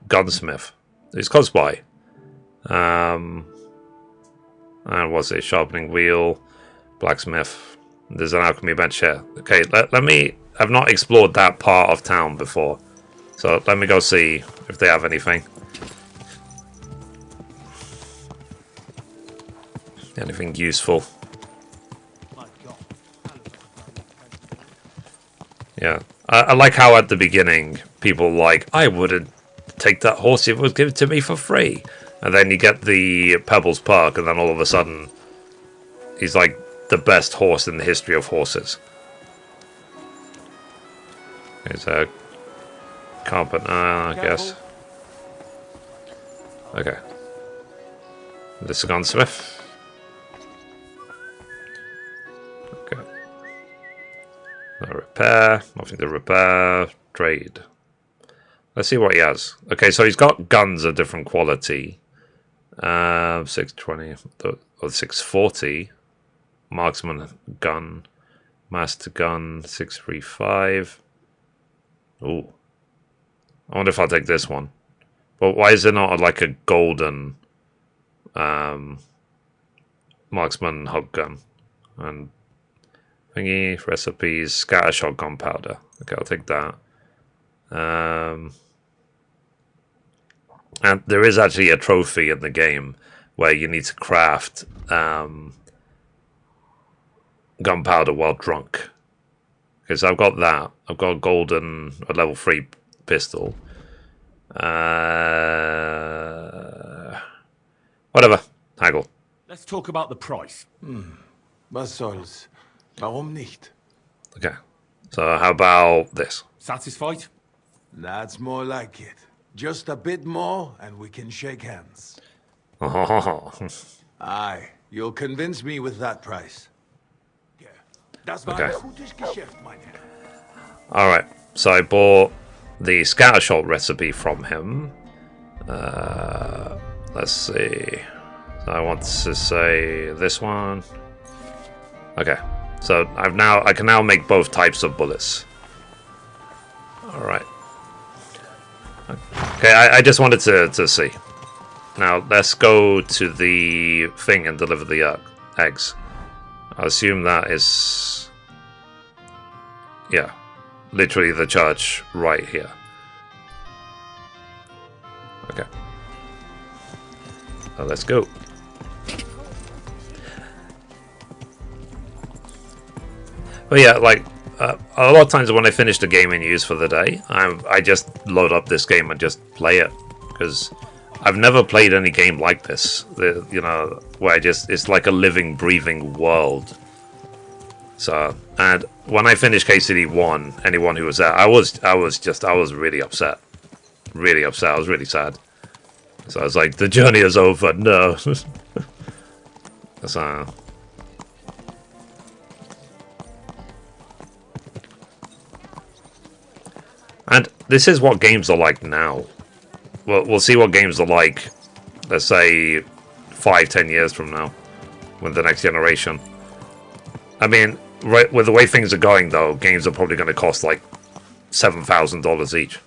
gunsmith. He's close by. And what's it? Sharpening wheel, blacksmith. There's an alchemy bench here. Okay, let me. I've not explored that part of town before, so let me go see if they have anything. Anything useful? Yeah, I like how at the beginning people like, I wouldn't take that horse if it was given to me for free, and then you get the Pebbles Park, and then all of a sudden he's like the best horse in the history of horses. He's a carpenter, I guess. Okay, this is a gunsmith. Okay. No repair, nothing to repair. Trade. Let's see what he has. Okay, so he's got guns of different quality. 620 or 640. Marksman gun. Master gun 635. Ooh. I wonder if I'll take this one. But why is it not like a golden marksman hug gun? And thingy, recipes, scatter shot gunpowder. Okay, I'll take that. And there is actually a trophy in the game where you need to craft gunpowder while drunk. Okay, so I've got that. I've got a golden, a level 3 pistol. Whatever. Haggle. Let's talk about the price. Was soll's? Warum nicht? Okay. So how about this? Satisfied? That's more like it. Just a bit more, and we can shake hands. Aye, you'll convince me with that price. Das war Okay. ein gutes Geschäft, mein Herr. Alright, so I bought the scattershot recipe from him. Let's see. So I want to say this one. Okay, so I can now make both types of bullets. Alright. Okay, I just wanted to see. Now let's go to the thing and deliver the eggs. I assume that is, yeah, literally the church right here. Okay. So let's go. But yeah, like a lot of times when I finish the game and use for the day, I just load up this game and just play it, because I've never played any game like this, you know, where it's like a living, breathing world. So And when I finished KCD 1, anyone who was there, I was really upset. Really upset. I was really sad. So I was like, the journey is over. No. So. And this is what games are like now. Well, we'll see what games are like, let's say, 5-10 years from now, with the next generation. I mean, right, with the way things are going, though, games are probably going to cost like $7,000 each.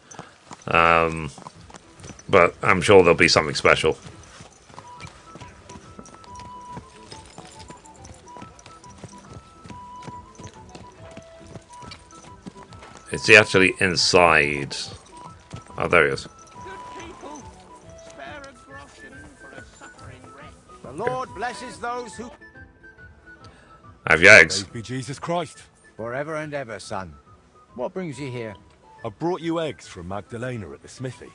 But I'm sure there'll be something special. Is he actually inside? Oh, there he is. The Lord blesses those who... Have your eggs. Praise be Jesus Christ. Forever and ever, son. What brings you here? I brought you eggs from Magdalena at the smithy.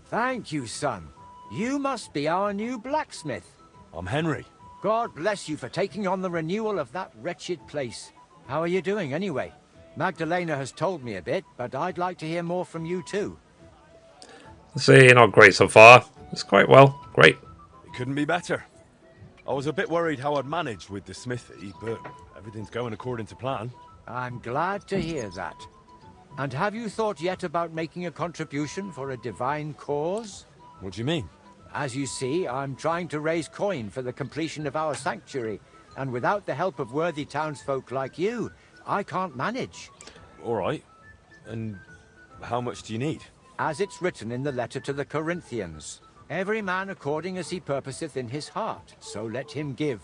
Thank you, son. You must be our new blacksmith. I'm Henry. God bless you for taking on the renewal of that wretched place. How are you doing, anyway? Magdalena has told me a bit, but I'd like to hear more from you, too. See, not great so far. It's quite well. Great. It couldn't be better. I was a bit worried how I'd manage with the smithy, but everything's going according to plan. I'm glad to hear that. And have you thought yet about making a contribution for a divine cause? What do you mean? As you see, I'm trying to raise coin for the completion of our sanctuary, and without the help of worthy townsfolk like you, I can't manage. All right. And how much do you need? As it's written in the letter to the Corinthians, every man according as he purposeth in his heart, so let him give,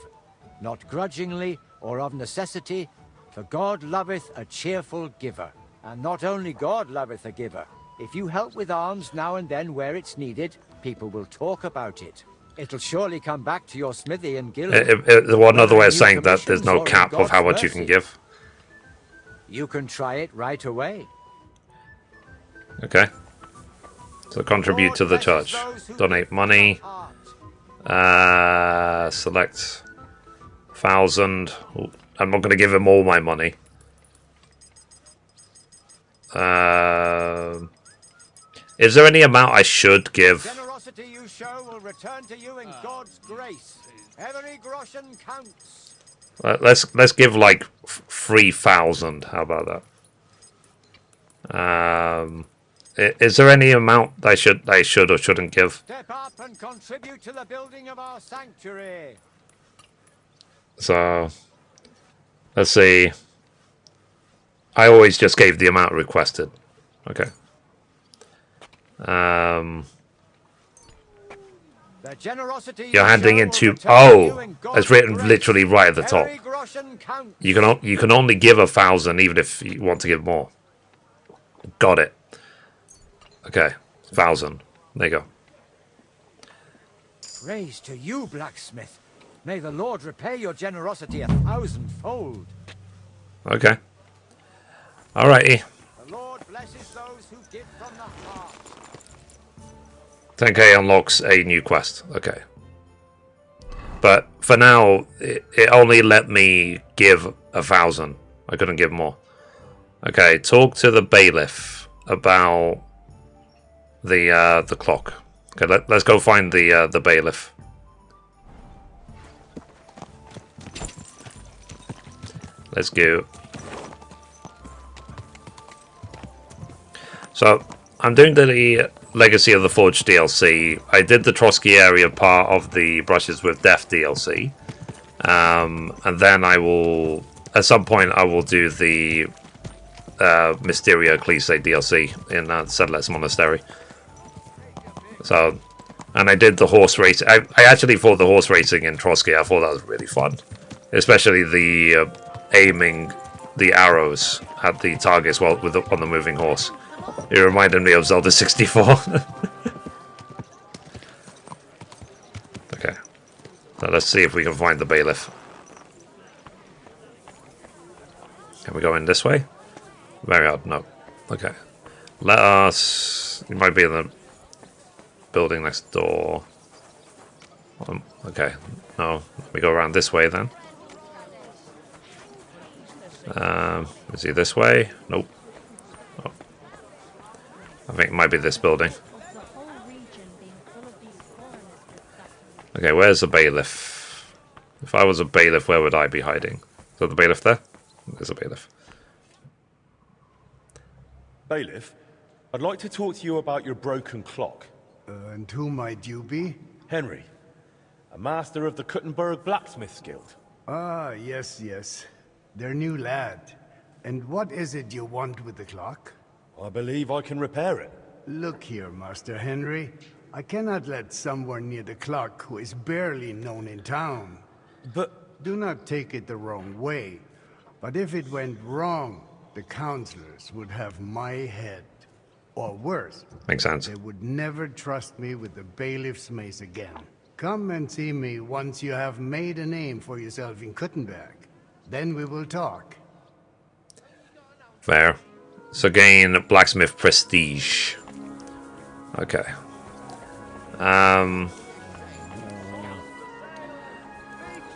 not grudgingly or of necessity, for God loveth a cheerful giver. And not only God loveth a giver. If you help with alms now and then where it's needed, people will talk about it. It'll surely come back to your smithy and guild. One other way of saying that there's no cap of how much you can give. You can try it right away. Okay. So contribute to the church. Donate money. Select 1,000. I'm not going to give him all my money. Is there any amount I should give? Generosity you show will return to you in God's grace. Every groschen counts. Let's give like 3,000. How about that? Is there any amount I should or shouldn't give? Step up and contribute to the building of our sanctuary. So let's see. I always just gave the amount requested. Okay. You're handing in two. Oh, it's written literally right at the top. You can only give 1,000 even if you want to give more. Got it. Okay, 1,000. There you go. Praise to you, blacksmith. May the Lord repay your generosity 1,000-fold. Okay. Alrighty. The Lord blesses those who give from the heart. 10k unlocks a new quest. Okay. But for now, it only let me give 1,000. I couldn't give more. Okay, talk to the bailiff about the clock. Okay, let's go find the bailiff. Let's go. So, I'm doing the Legacy of the Forge DLC. I did the Trotsky area part of the Brushes with Death DLC. And then I will, at some point, I will do the Mysterio Ecclesiae DLC in Sedlet's Monastery. So, and I did the horse race. I actually thought the horse racing in Trotsky, I thought that was really fun. Especially the aiming the arrows at the targets while on the moving horse. It reminded me of Zelda 64. Okay. So let's see if we can find the bailiff. Can we go in this way? Very hard. No. Okay. Let us... You might be in the building next door. Okay. No. Let me go around this way then. Is he this way? Nope. Oh. I think it might be this building. Okay, where's the bailiff? If I was a bailiff, where would I be hiding? Is that the bailiff there? There's a bailiff. Bailiff, I'd like to talk to you about your broken clock. And who might you be? Henry, a master of the Kuttenberg Blacksmiths Guild. Ah, yes. Their new lad. And what is it you want with the clock? I believe I can repair it. Look here, Master Henry. I cannot let someone near the clock who is barely known in town. But... Do not take it the wrong way. But if it went wrong, the counselors would have my head. Or worse. Makes sense. They would never trust me with the bailiff's mace again. Come and see me once you have made a name for yourself in Kuttenberg. Then we will talk. Fair. So gain blacksmith prestige. Okay.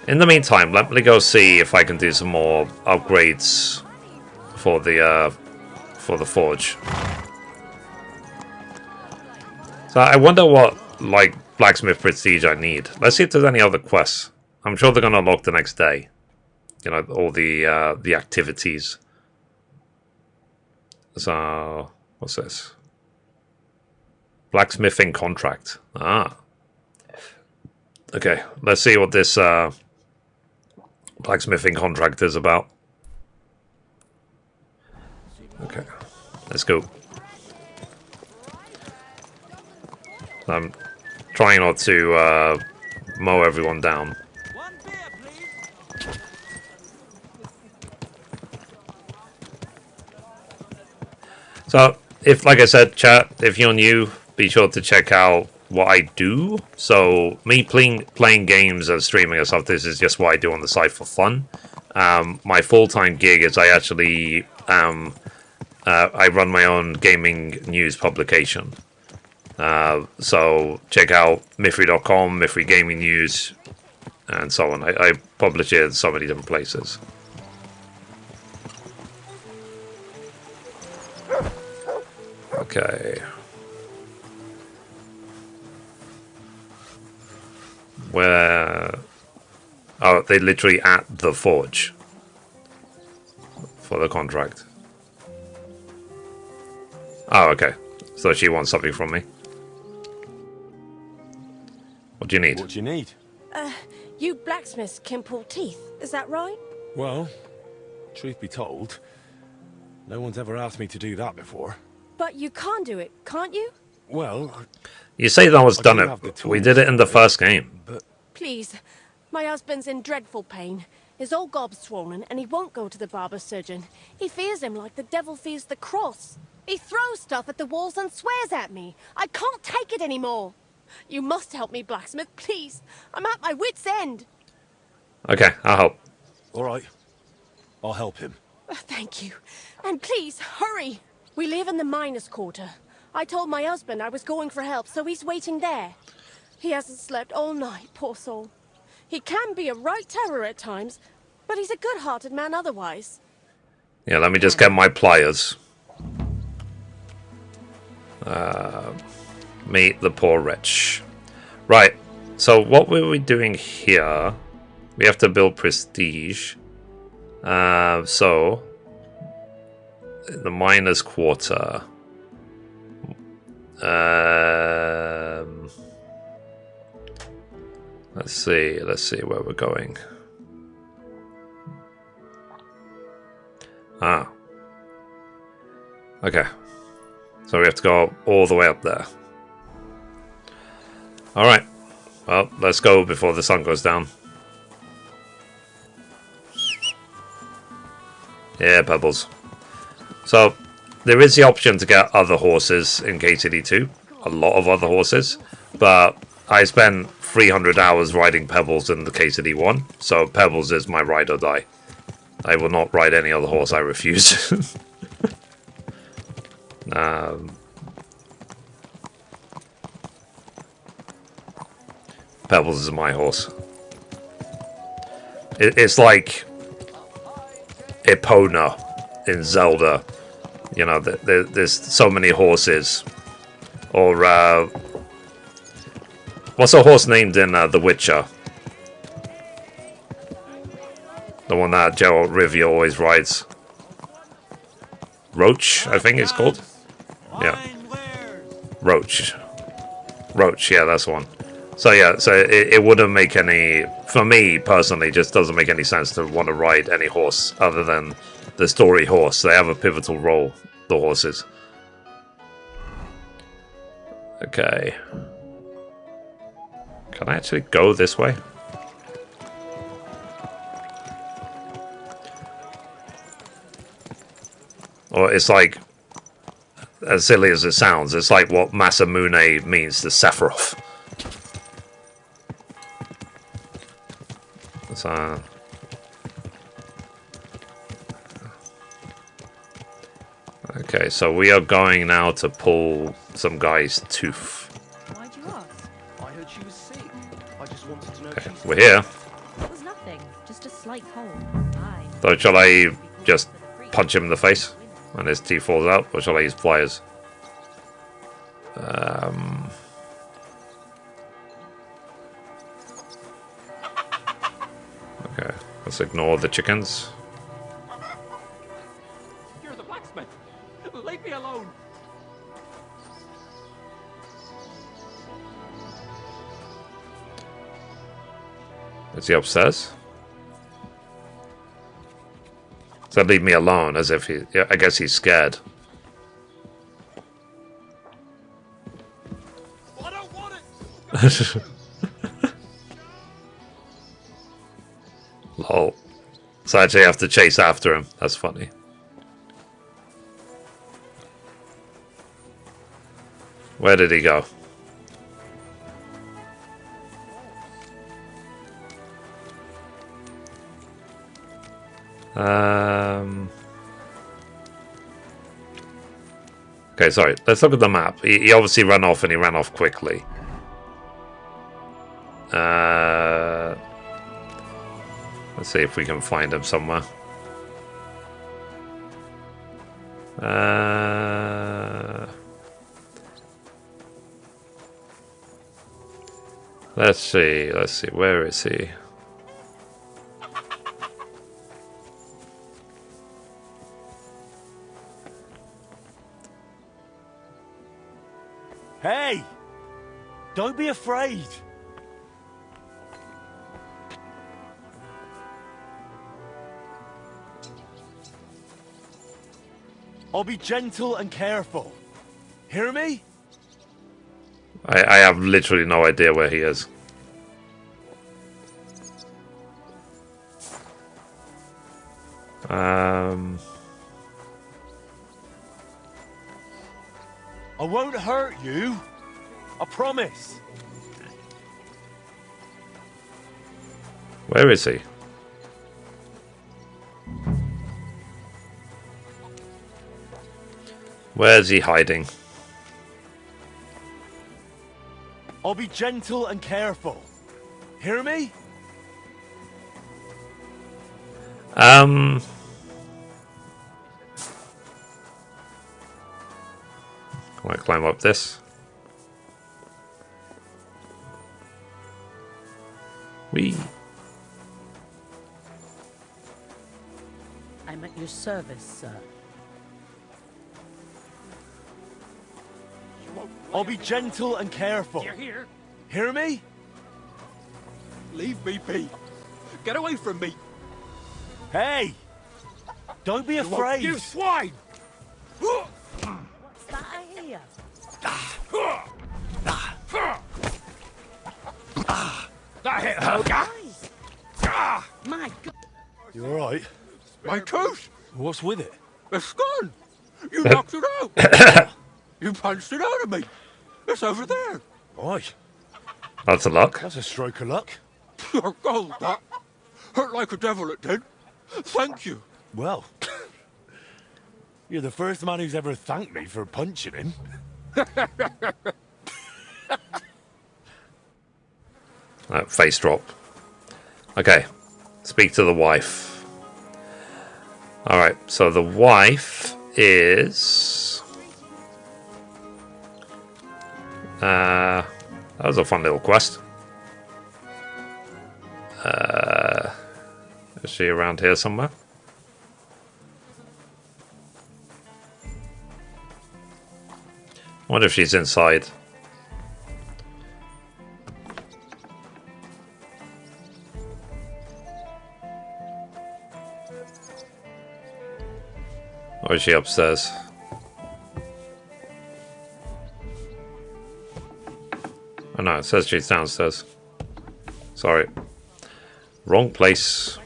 In the meantime, let me go see if I can do some more upgrades for the forge. So I wonder what like blacksmith prestige I need. Let's see if there's any other quests. I'm sure they're gonna unlock the next day. You know, all the activities. So what's this? Blacksmithing contract. Ah. Okay, let's see what this blacksmithing contract is about. Okay, let's go. I'm trying not to mow everyone down. One beer, please. So, if, like I said, chat, if you're new, be sure to check out what I do. So, me playing games and streaming and stuff, this is just what I do on the side for fun. My full-time gig is I actually I run my own gaming news publication. So check out Mithri.com, Mithri Gaming News, and so on. I publish it in so many different places. Okay. Where... Oh, they literally at the forge for the contract. Oh, okay. So she wants something from me. What do you need? What do you need? You blacksmiths can pull teeth, is that right? Well, truth be told, no one's ever asked me to do that before. But you can do it, can't you? Well... You say no one's done it. We did it in the first game. But... Please, my husband's in dreadful pain. His old gob's swollen, and he won't go to the barber surgeon. He fears him like the devil fears the cross. He throws stuff at the walls and swears at me. I can't take it anymore. You must help me, blacksmith, please. I'm at my wit's end. Okay, I'll help. All right. I'll help him. Thank you. And please, hurry. We live in the miners' quarter. I told my husband I was going for help, so he's waiting there. He hasn't slept all night, poor soul. He can be a right terror at times, but he's a good-hearted man otherwise. Yeah, let me just get my pliers. Meet the poor wretch. Right, so what were we doing here? We have to build prestige. So, the miners' quarter. Let's see where we're going. Ah. Okay. So we have to go all the way up there. Alright. Well, let's go before the sun goes down. Yeah, pebbles. So, there is the option to get other horses in KCD2. A lot of other horses. But I spent 300 hours riding Pebbles in the KCD1. So, Pebbles is my ride or die. I will not ride any other horse, I refuse. Pebbles is my horse. It's like Epona in Zelda. You know, there's so many horses. Or what's a horse named in The Witcher? The one that Geralt Rivia always rides. Roach, I think it's called. Yeah. Roach. Roach, yeah, that's the one. So yeah, so it wouldn't make any, for me personally, just doesn't make any sense to want to ride any horse other than the story horse. They have a pivotal role, the horses. Okay. Can I actually go this way? Or it's like, as silly as it sounds, it's like what Masamune means to Sephiroth. So, okay, so we are going now to pull some guy's tooth. Why'd you ask? I heard she was sick. I just wanted to know. Okay, we're here. It was nothing, just a slight cold. Aye. So shall I just punch him in the face and his teeth falls out, or shall I use pliers? Okay, let's ignore the chickens. You're the blacksmith. Leave me alone. Is he upstairs? So leave me alone, as if he... Yeah, I guess he's scared. I don't want it. Lol. So I actually have to chase after him. That's funny. Where did he go? Okay, sorry. Let's look at the map. He obviously ran off, and he ran off quickly. Let's see if we can find him somewhere. Let's see. Where is he? Hey! Don't be afraid! I'll be gentle and careful. Hear me? I have literally no idea where he is. I won't hurt you. I promise. Where is he? Where's he hiding? I'll be gentle and careful. Hear me? Can I climb up this? Whee! I'm at your service, sir. I'll be gentle and careful. You're here. Hear me? Leave me be. Get away from me. Hey! Don't be afraid. You swine! What's that I hear? That hit her. My God! You alright? My tooth. What's with it? It's gone. You knocked it out. You punched it out of me. It's over there. Why? That's a luck. That's a stroke of luck. Pure gold, that. Hurt like a devil it did. Thank you. Well, you're the first man who's ever thanked me for punching him. Face drop. Okay. Speak to the wife. Alright, so the wife is... that was a fun little quest. Is she around here somewhere? I wonder if she's inside. Or is she upstairs? Oh no, it says she's downstairs. Sorry. Wrong place.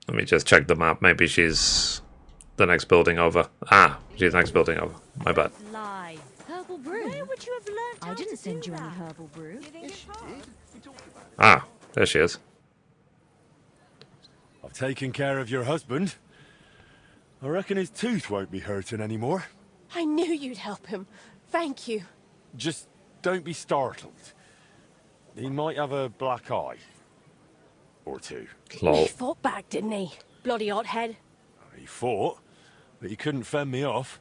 Let me just check the map. Maybe she's the next building over. Ah, she's the next building over. My bad. Lie. Herbal brew? Where would you have learnt I didn't send you any herbal brew. Ah, there she is. I've taken care of your husband. I reckon his tooth won't be hurting anymore. I knew you'd help him. Thank you. Just don't be startled. He might have a black eye. Or two. Lol. He fought back, didn't he? Bloody hothead. He fought, but he couldn't fend me off.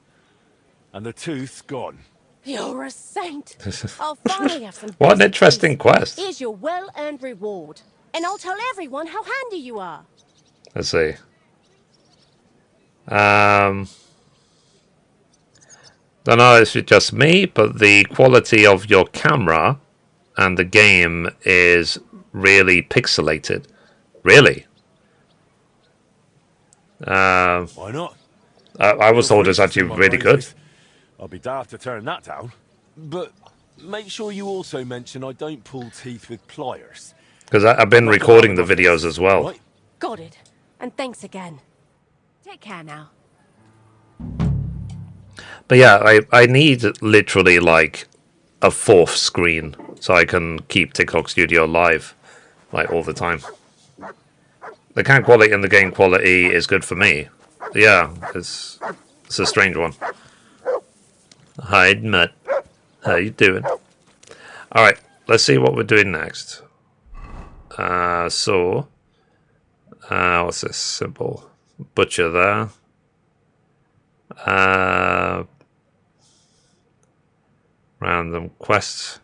And the tooth's gone. You're a saint. I'll finally have some... What an interesting quest. Here's your well-earned reward. And I'll tell everyone how handy you are. Let's see. Don't know if it's just me, but the quality of your camera and the game is really pixelated. Really? Why not? I was told it's actually really good. I'll be daft to turn that down. But make sure you also mention I don't pull teeth with pliers. Because I've been recording the videos as well. Right? Got it. And thanks again. Take care now. But yeah, I need literally like a fourth screen so I can keep TikTok Studio live like all the time. The cam quality and the game quality is good for me. Yeah, it's a strange one. Hi, Mutt. How you doing? Alright, let's see what we're doing next. What's this? Simple. Butcher there. Random quests.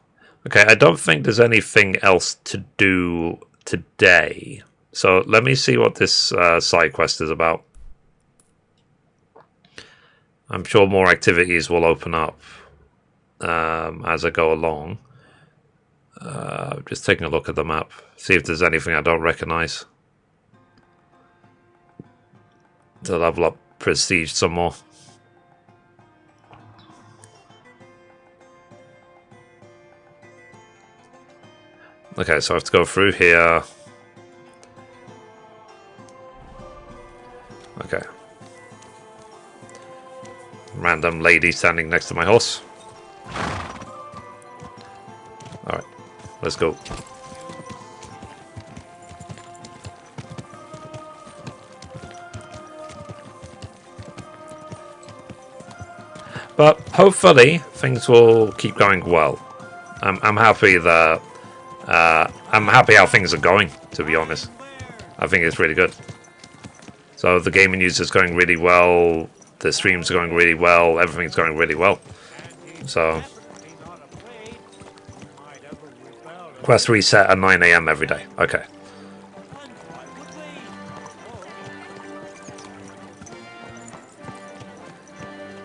Okay, I don't think there's anything else to do today. So let me see what this side quest is about. I'm sure more activities will open up as I go along. Just taking a look at the map. See if there's anything I don't recognize. To level up prestige some more. Okay, so I have to go through here. Okay. Random lady standing next to my horse. Alright, let's go. But hopefully things will keep going well. I'm happy that I'm happy how things are going, to be honest. I think it's really good. So the gaming news is going really well, the streams are going really well, everything's going really well. So quest reset at 9 AM every day. Okay.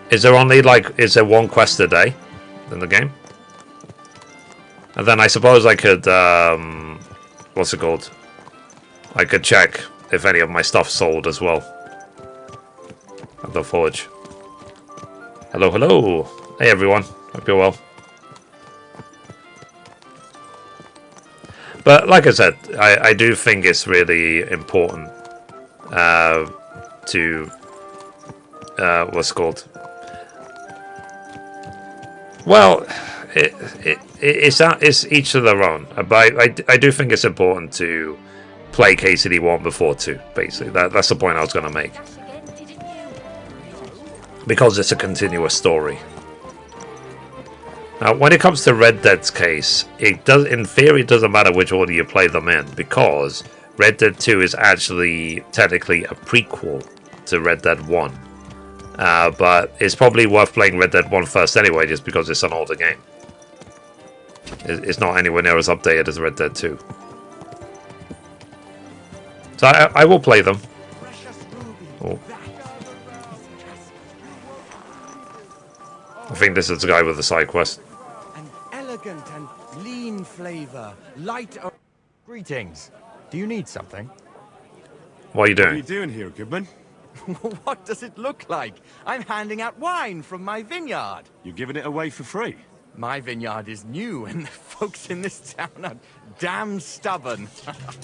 Is there only is there one quest a day in the game? And then I suppose I could, what's it called? I could check if any of my stuff sold as well. At the forge. Hello, hello. Hey everyone, hope you're well. But like I said, I do think it's really important to, what's it called? Well, it's each of their own. But I do think it's important to play KCD 1 before 2, basically. That's the point I was going to make. Because it's a continuous story. Now, when it comes to Red Dead's case, in theory, it doesn't matter which order you play them in, because Red Dead 2 is actually technically a prequel to Red Dead 1. But it's probably worth playing Red Dead 1 first anyway, just because it's an older game. It's not anywhere near as updated as Red Dead 2. So I will play them. Oh. I think this is the guy with the side quest. An elegant and lean flavor, light. Greetings. Do you need something? What are you doing? What are you doing here, Goodman? What does it look like? I'm handing out wine from my vineyard. You're giving it away for free? My vineyard is new, and the folks in this town are damn stubborn.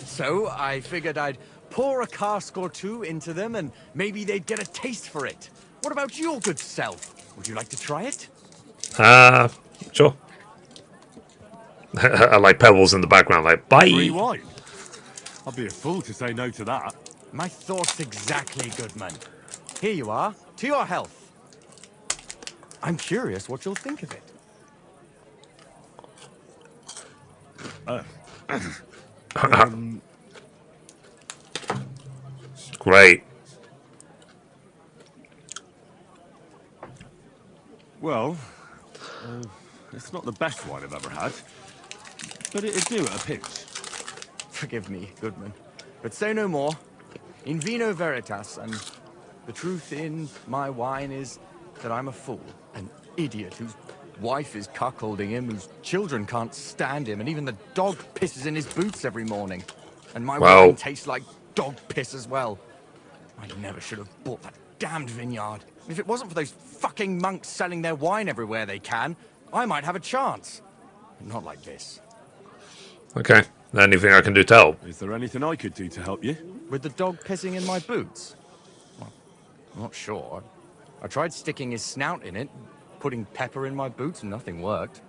So I figured I'd pour a cask or two into them, and maybe they'd get a taste for it. What about your good self? Would you like to try it? Sure. I like pebbles in the background, like, bye! Free wine? I'd be a fool to say no to that. My thoughts exactly, Goodman. Here you are. To your health. I'm curious what you'll think of it. Great. Well, it's not the best wine I've ever had, but it'd do at a pinch. Forgive me, Goodman, but say no more. In vino veritas, and the truth in my wine is that I'm a fool, an idiot whose wife is cuckolding him, whose children can't stand him, and even the dog pisses in his boots every morning. And my wine tastes like dog piss as well. I never should have bought that damned vineyard. If it wasn't for those fucking monks selling their wine everywhere they can, I might have a chance. Not like this. Okay. Anything I can do to help? Is there anything I could do to help you? With the dog pissing in my boots? Well, I'm not sure. I tried sticking his snout in it, putting pepper in my boots, and nothing worked.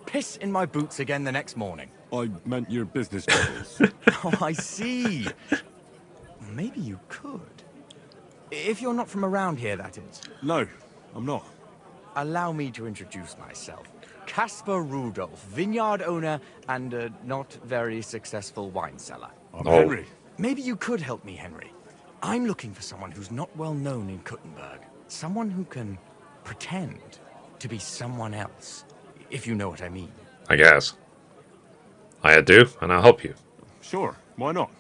Piss in my boots again the next morning. I meant your business troubles. Oh, I see. Maybe you could. If you're not from around here, that is. No, I'm not. Allow me to introduce myself. Caspar Rudolph, vineyard owner and a not very successful wine seller. I'm Henry. Maybe you could help me, Henry. I'm looking for someone who's not well known in Kuttenberg. Someone who can pretend to be someone else, if you know what I mean. I guess. I do, and I'll help you. Sure, why not?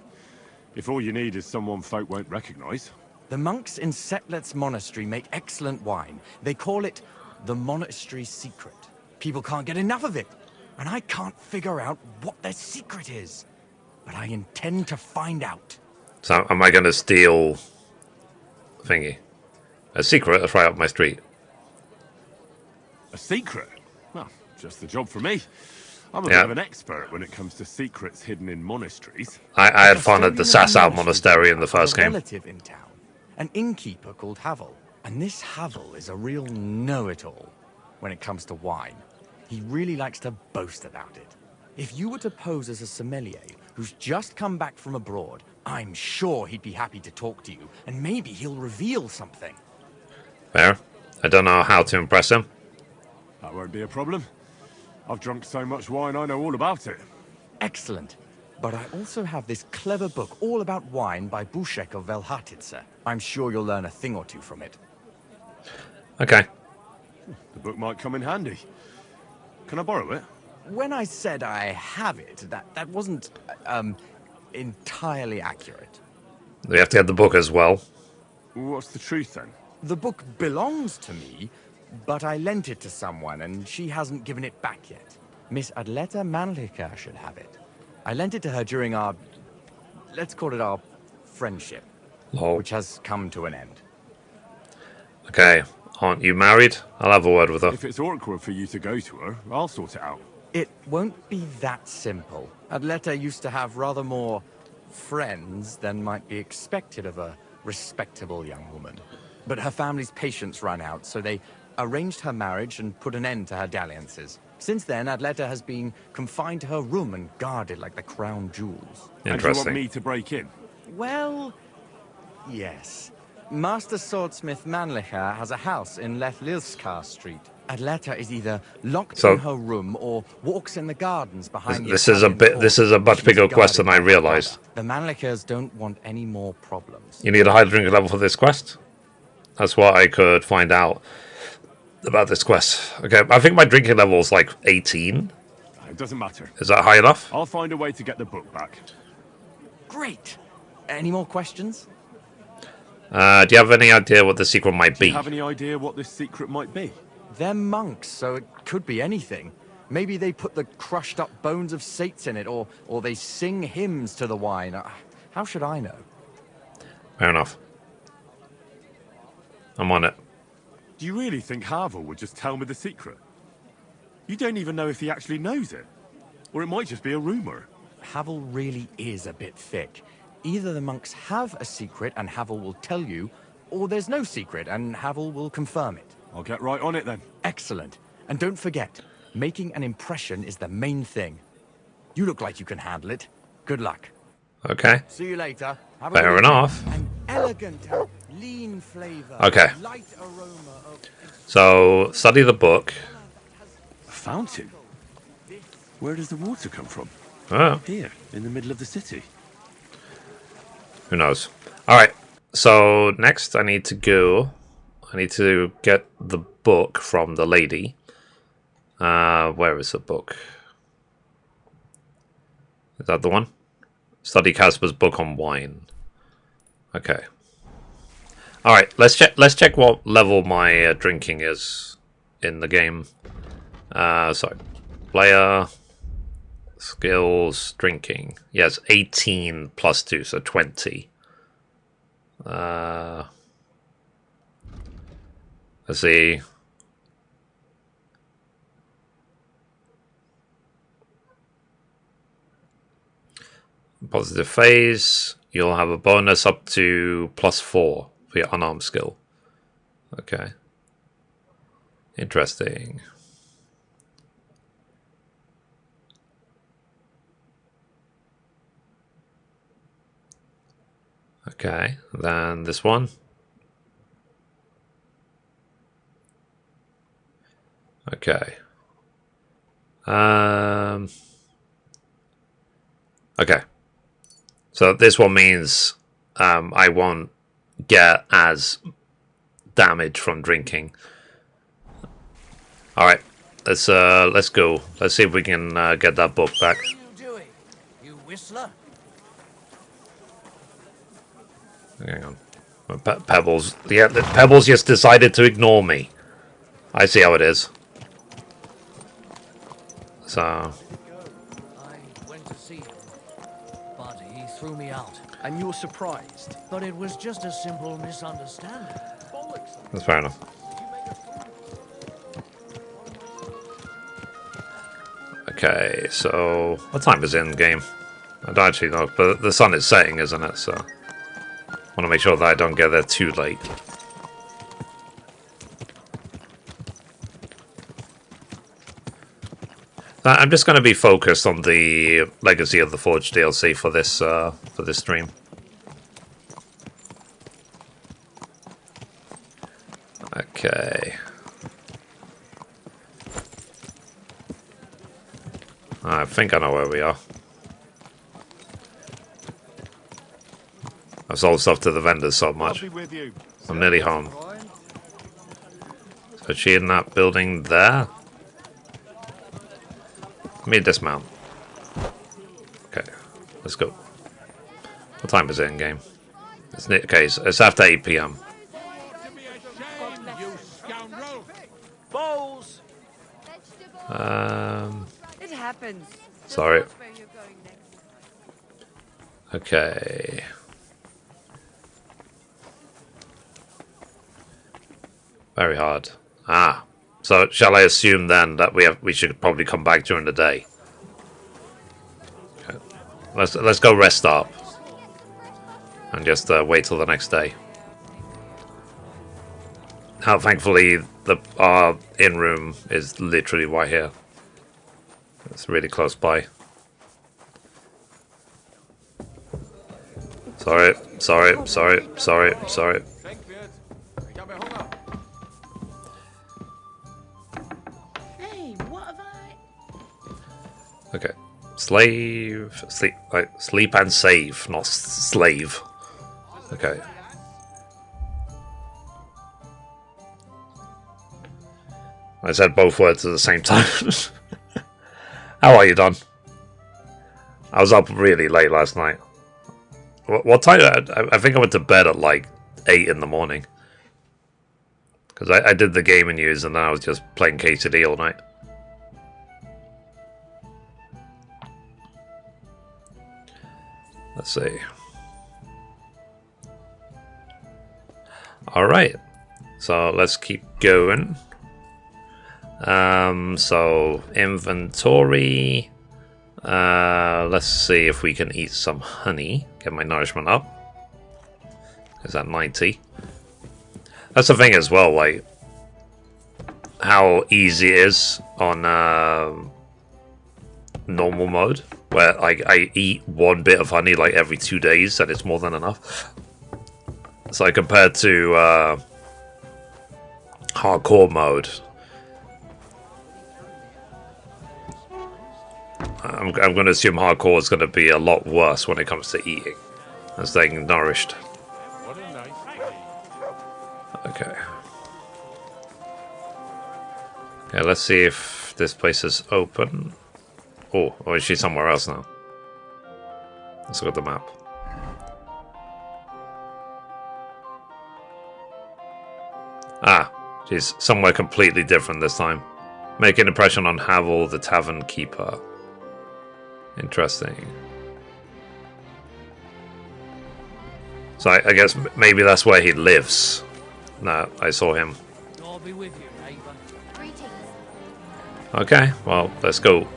If all you need is someone folk won't recognize. The monks in Setlet's monastery make excellent wine. They call it the monastery secret. People can't get enough of it, and I can't figure out what their secret is. But I intend to find out. So, am I going to steal... thingy? A secret that's right up my street. A secret? Well, just the job for me. I'm a bit of an expert when it comes to secrets hidden in monasteries. I had fun at the Sasau Monastery in the first game. Relative in town, an innkeeper called Havel. And this Havel is a real know-it-all when it comes to wine. He really likes to boast about it. If you were to pose as a sommelier who's just come back from abroad, I'm sure he'd be happy to talk to you, and maybe he'll reveal something. Fair. I don't know how to impress him. That won't be a problem. I've drunk so much wine, I know all about it. Excellent. But I also have this clever book all about wine by Buschek of Velhatitze. I'm sure you'll learn a thing or two from it. Okay. The book might come in handy. Can I borrow it? When I said I have it, that wasn't, entirely accurate. We have to get the book as well. What's the truth, then? The book belongs to me, but I lent it to someone, and she hasn't given it back yet. Miss Adleta Manlica should have it. I lent it to her during our... let's call it our friendship. Lol. Which has come to an end. Okay. Aren't you married? I'll have a word with her. If it's awkward for you to go to her, I'll sort it out. It won't be that simple. Adleta used to have rather more friends than might be expected of a respectable young woman. But her family's patience ran out, so they arranged her marriage and put an end to her dalliances. Since then, Adleta has been confined to her room and guarded like the crown jewels. Interesting. And you want me to break in? Well, yes. Master Swordsmith Manlicher has a house in Lethlilskar Street. Adleta is either locked in her room or walks in the gardens behind the This is a much bigger quest than I realized. The Mannlichers don't want any more problems. You need a high drinking level for this quest? That's what I could find out about this quest. Okay, I think my drinking level is like 18. It doesn't matter. Is that high enough? I'll find a way to get the book back. Great. Any more questions? Do you have any idea what the secret might be? Do you have any idea what this secret might be? They're monks, so it could be anything. Maybe they put the crushed up bones of saints in it, or they sing hymns to the wine. How should I know? Fair enough. I'm on it. Do you really think Havel would just tell me the secret? You don't even know if he actually knows it. Or it might just be a rumor. Havel really is a bit thick. Either the monks have a secret and Havel will tell you, or there's no secret and Havel will confirm it. I'll get right on it then. Excellent. And don't forget, making an impression is the main thing. You look like you can handle it. Good luck. Okay. See you later. Fair enough. An elegant, lean flavor. Okay. Light aroma of... So, study the book. A fountain? Where does the water come from? Oh. Here, in the middle of the city. Who knows? Alright, so next I need to get the book from the lady. Where is the book? Is that the one? Study Casper's book on wine. Okay. Alright, let's check what level my drinking is in the game. Sorry. Player... Skills, drinking. Yes, 18 plus 2, so 20. Let's see. Positive phase. You'll have a bonus up to plus 4 for your unarmed skill. Okay. Interesting. Okay, then this one. Okay. Okay. So this one means I won't get as damage from drinking. All right, let's go. Let's see if we can get that book back. What are you doing, you whistler? Hang on. Pebbles. Yeah, Pebbles just decided to ignore me. I see how it is. So. I went to see him, but he threw me out. And you were surprised? But it was just a simple misunderstanding. That's fair enough. Okay, so what time is it in game? I don't actually know, but the sun is setting, isn't it? So I want to make sure that I don't get there too late. I'm just going to be focused on the Legacy of the Forge DLC for this stream. Okay. I think I know where we are. I've sold stuff to the vendors so much. I'm nearly home. So is she in that building there? Let me dismount. Okay, let's go. What time is it in game? Okay, so it's after 8 PM. Bowls. It happens. Sorry. Okay. Very hard. Ah. So shall I assume then that we should probably come back during the day? Okay. Let's go rest up. And just wait till the next day. Now thankfully our inn room is literally right here. It's really close by. Sorry. Okay. Slave, sleep and save, not slave. Okay. I said both words at the same time. How are you, Don? I was up really late last night. What time? I think I went to bed at like 8 in the morning. Because I did the gaming news and then I was just playing KCD all night. Let's see. Alright. So let's keep going. So inventory. Let's see if we can eat some honey. Get my nourishment up. Is that 90? That's the thing as well, like how easy it is on normal mode, where like I eat one bit of honey like every 2 days, and it's more than enough. So compared to hardcore mode, I'm going to assume hardcore is going to be a lot worse when it comes to eating and staying nourished. Okay. Okay, let's see if this place is open. Oh, or is she somewhere else now? Let's look at the map. Ah, she's somewhere completely different this time. Make an impression on Havel, the Tavern Keeper. Interesting. So I guess maybe that's where he lives. No, I saw him. I'll be with you, neighbor. Greetings. Okay, well, let's go.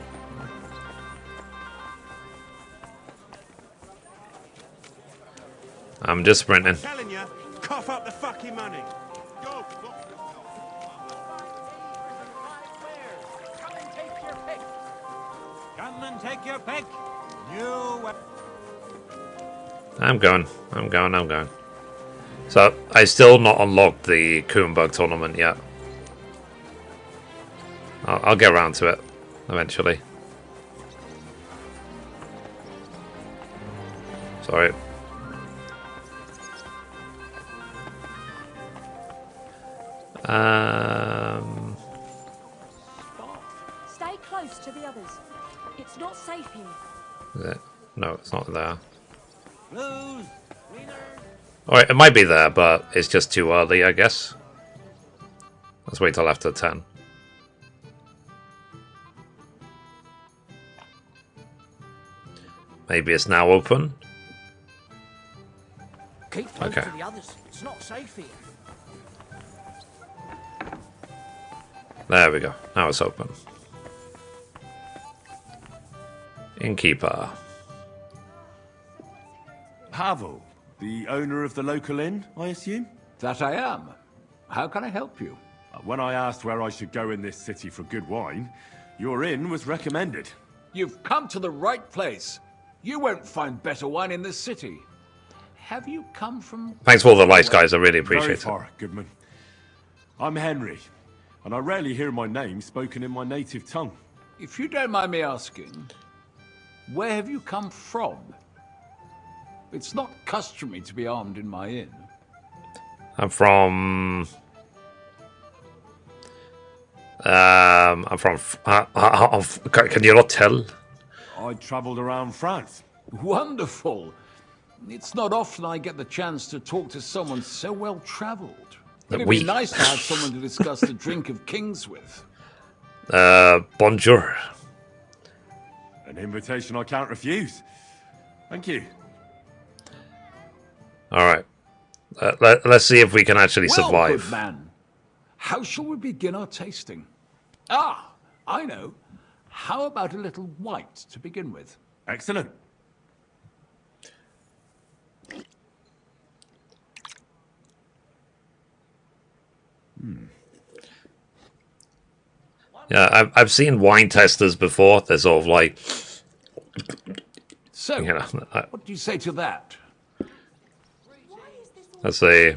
I'm just sprinting. I'm telling you, cough up the fucking money. Go. Come and take your pick. I'm going. So, I still not unlocked the Kuttenberg tournament yet. I'll get around to it eventually. Sorry. Stay close to the others. It's not safe here. Is it? No, it's not there. Blues. Alright, it might be there, but it's just too early, I guess. Let's wait till after 10. Maybe it's now open. Keep close Okay. to the others. It's not safe here. There we go. Now it's open. Innkeeper. Havel, the owner of the local inn, I assume? That I am. How can I help you? When I asked where I should go in this city for good wine, your inn was recommended. You've come to the right place. You won't find better wine in this city. Have you come from... Thanks for all the likes, guys. I really appreciate Very it. far, Goodman. I'm Henry, and I rarely hear my name spoken in my native tongue. If you don't mind me asking, where have you come from? It's not customary to be armed in my inn. I'm from... can you not tell? I travelled around France. Wonderful. It's not often I get the chance to talk to someone so well-travelled. It'd be nice to have someone to discuss the drink of kings with. Bonjour. An invitation I can't refuse. Thank you. Alright. Let's see if we can actually survive. Good man. How shall we begin our tasting? Ah, I know. How about a little white to begin with? Excellent. Yeah, I've seen wine testers before. They're sort of like... So, you know, what do you say to that? let's see.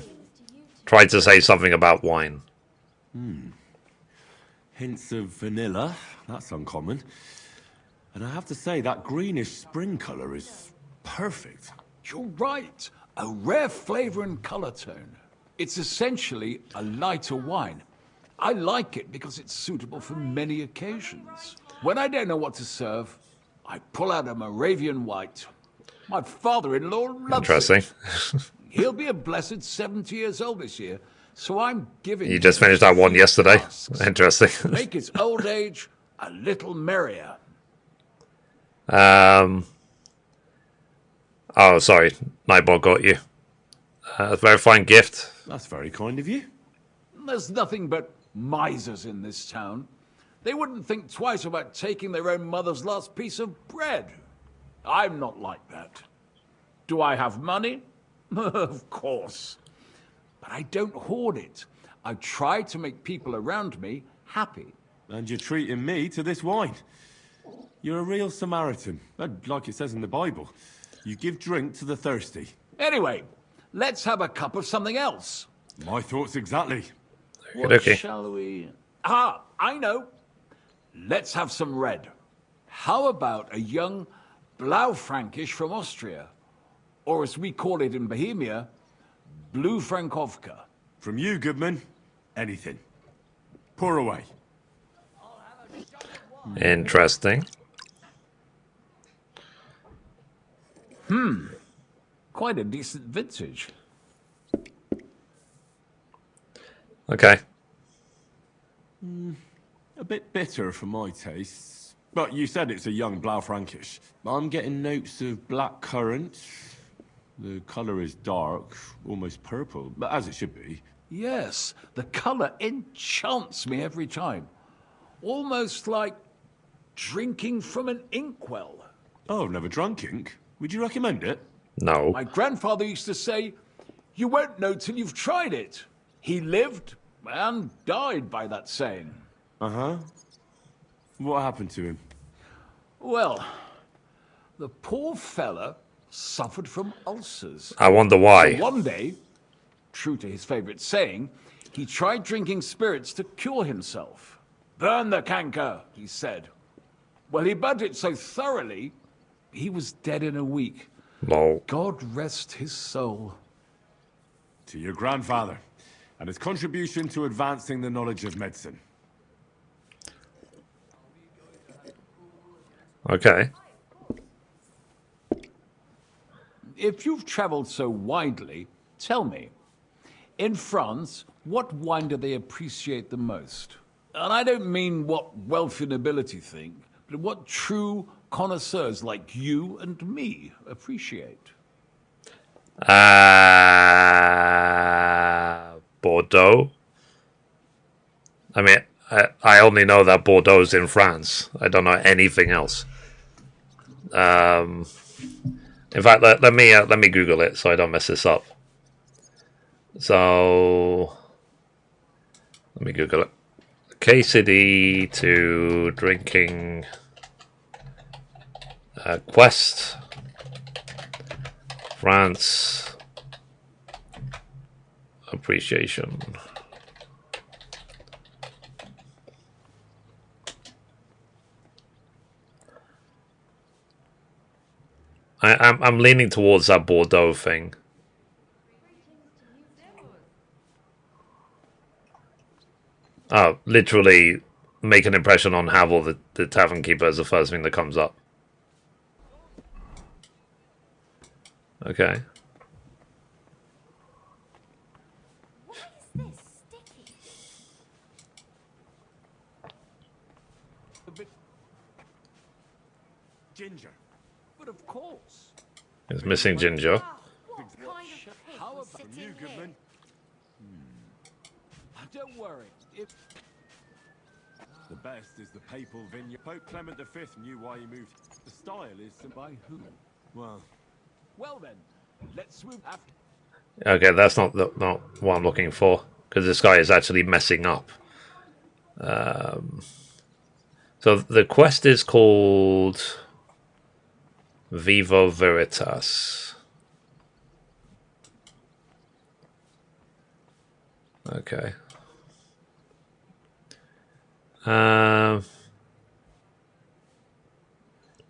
Try to say something about wine. Hints of vanilla. That's uncommon. And I have to say, that greenish spring colour is perfect. You're right. A rare flavor and color tone. It's essentially a lighter wine. I like it because it's suitable for many occasions. When I don't know what to serve, I pull out a Moravian white. My father-in-law loves Interesting. it. He'll be a blessed 70 years old this year, so I'm giving You just finished that one yesterday. Interesting. to make his old age a little merrier. Oh, sorry. Nightbot got you. A very fine gift. That's very kind of you. There's nothing but misers in this town. They wouldn't think twice about taking their own mother's last piece of bread. I'm not like that. Do I have money? Of course. But I don't hoard it. I try to make people around me happy. And you're treating me to this wine. You're a real Samaritan. Like it says in the Bible. You give drink to the thirsty. Anyway, let's have a cup of something else. My thoughts exactly. What shall we... Ah, I know. Let's have some red. How about a young Blaufränkisch from Austria? Or as we call it in Bohemia, Blue Frankovka. From you, Goodman, anything. Pour away. Interesting. Quite a decent vintage. Okay. A bit bitter for my tastes. But you said it's a young Blaufränkisch. I'm getting notes of black currant. The colour is dark, almost purple, but as it should be. Yes, the colour enchants me every time. Almost like drinking from an inkwell. Oh, I've never drunk ink. Would you recommend it? No. My grandfather used to say, you won't know till you've tried it. He lived and died by that saying. Uh-huh. What happened to him? Well, the poor fella suffered from ulcers. I wonder why. So one day, true to his favourite saying, he tried drinking spirits to cure himself. Burn the canker, he said. Well, he burnt it so thoroughly, he was dead in a week. Lol. God rest his soul. To your grandfather, and his contribution to advancing the knowledge of medicine. Okay. If you've travelled so widely, tell me, in France, what wine do they appreciate the most? And I don't mean what wealthy nobility think, but what true connoisseurs like you and me appreciate. Bordeaux. I mean, I only know that Bordeaux's in France. I don't know anything else. In fact, let me Google it so I don't mess this up. So let me Google it. KCD to drinking quest France appreciation. I'm leaning towards that Bordeaux thing. Oh, literally make an impression on Havel, the tavern keeper, is the first thing that comes up. Okay. Ginger. But of course. It's missing ginger. How about you, Goodman? Don't worry. The best is the papal vineyard. Pope Clement V knew why he moved. The style is by who? Well then, let's move after. Okay, that's not what I'm looking for, because this guy is actually messing up. So the quest is called Vivo Veritas. Okay.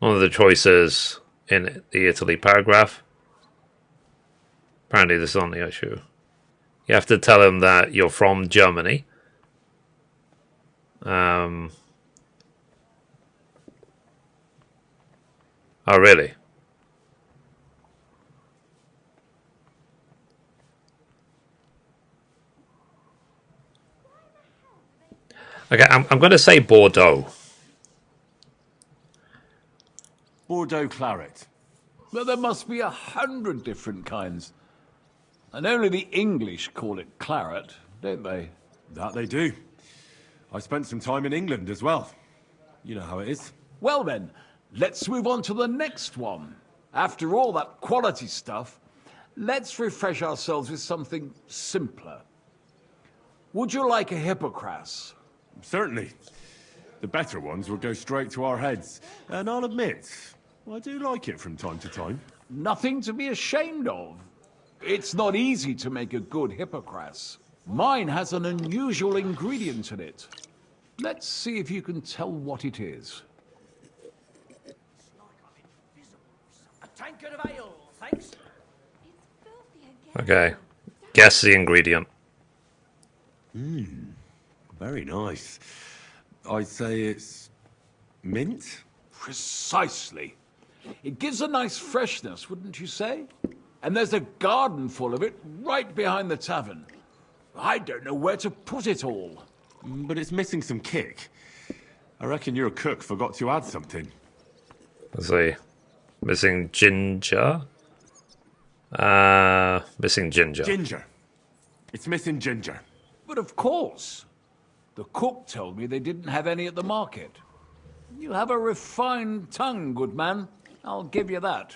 One of the choices in the Italy paragraph. Apparently this is on the issue. You have to tell him that you're from Germany. Oh, really? Okay, I'm going to say Bordeaux. Bordeaux claret. Well, there must be 100 different kinds. And only the English call it claret, don't they? That they do. I spent some time in England as well. You know how it is. Well then, let's move on to the next one. After all that quality stuff, let's refresh ourselves with something simpler. Would you like a hippocras? Certainly. The better ones will go straight to our heads. And I'll admit, I do like it from time to time. Nothing to be ashamed of. It's not easy to make a good hippocras. Mine has an unusual ingredient in it. Let's see if you can tell what it is. A tankard of ale, thanks. Okay. Guess the ingredient. Very nice. I'd say it's mint? Precisely. It gives a nice freshness, wouldn't you say? And there's a garden full of it right behind the tavern. I don't know where to put it all. But it's missing some kick. I reckon your cook forgot to add something. Let's see. Missing ginger? Missing ginger. Ginger. It's missing ginger. But of course. The cook told me they didn't have any at the market. You have a refined tongue, good man. I'll give you that.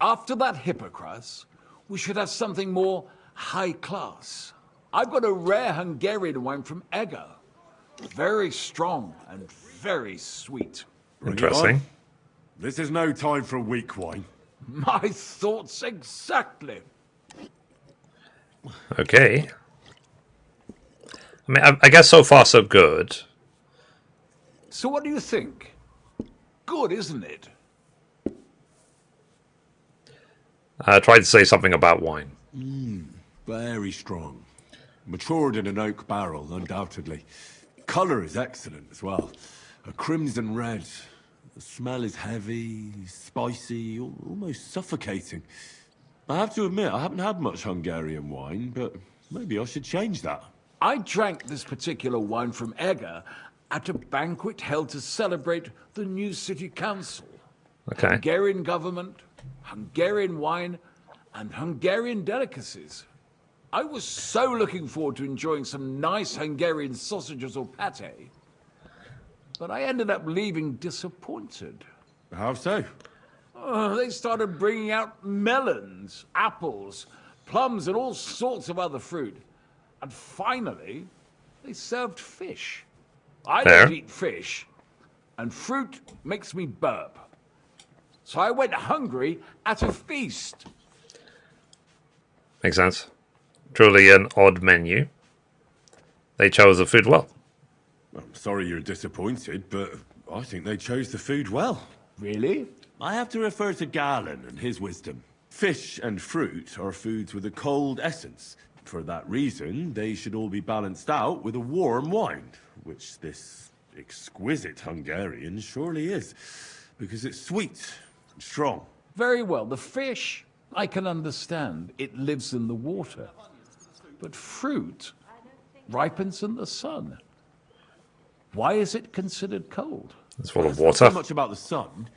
After that hippocras, we should have something more high class. I've got a rare Hungarian wine from Eger. Very strong and very sweet. Interesting. This is no time for weak wine. My thoughts exactly. Okay. I mean, I guess so far so good. So what do you think? Good, isn't it? Tried to say something about wine. Very strong. Matured in an oak barrel, undoubtedly. Colour is excellent as well. A crimson red. The smell is heavy, spicy, almost suffocating. I have to admit, I haven't had much Hungarian wine, but maybe I should change that. I drank this particular wine from Eger at a banquet held to celebrate the new city council. Okay. Hungarian government, Hungarian wine, and Hungarian delicacies. I was so looking forward to enjoying some nice Hungarian sausages or pate, but I ended up leaving disappointed. How so? They started bringing out melons, apples, plums, and all sorts of other fruit. And finally, they served fish. I don't eat fish, and fruit makes me burp. So I went hungry at a feast. Makes sense. Truly an odd menu. They chose the food well. I'm sorry you're disappointed, but I think they chose the food well. Really? I have to refer to Galen and his wisdom. Fish and fruit are foods with a cold essence. For that reason, they should all be balanced out with a warm wine, which this exquisite Hungarian surely is, because it's sweet and strong. Very well. The fish, I can understand. It lives in the water. But fruit ripens in the sun. Why is it considered cold? It's full of Not water. so much about the sun.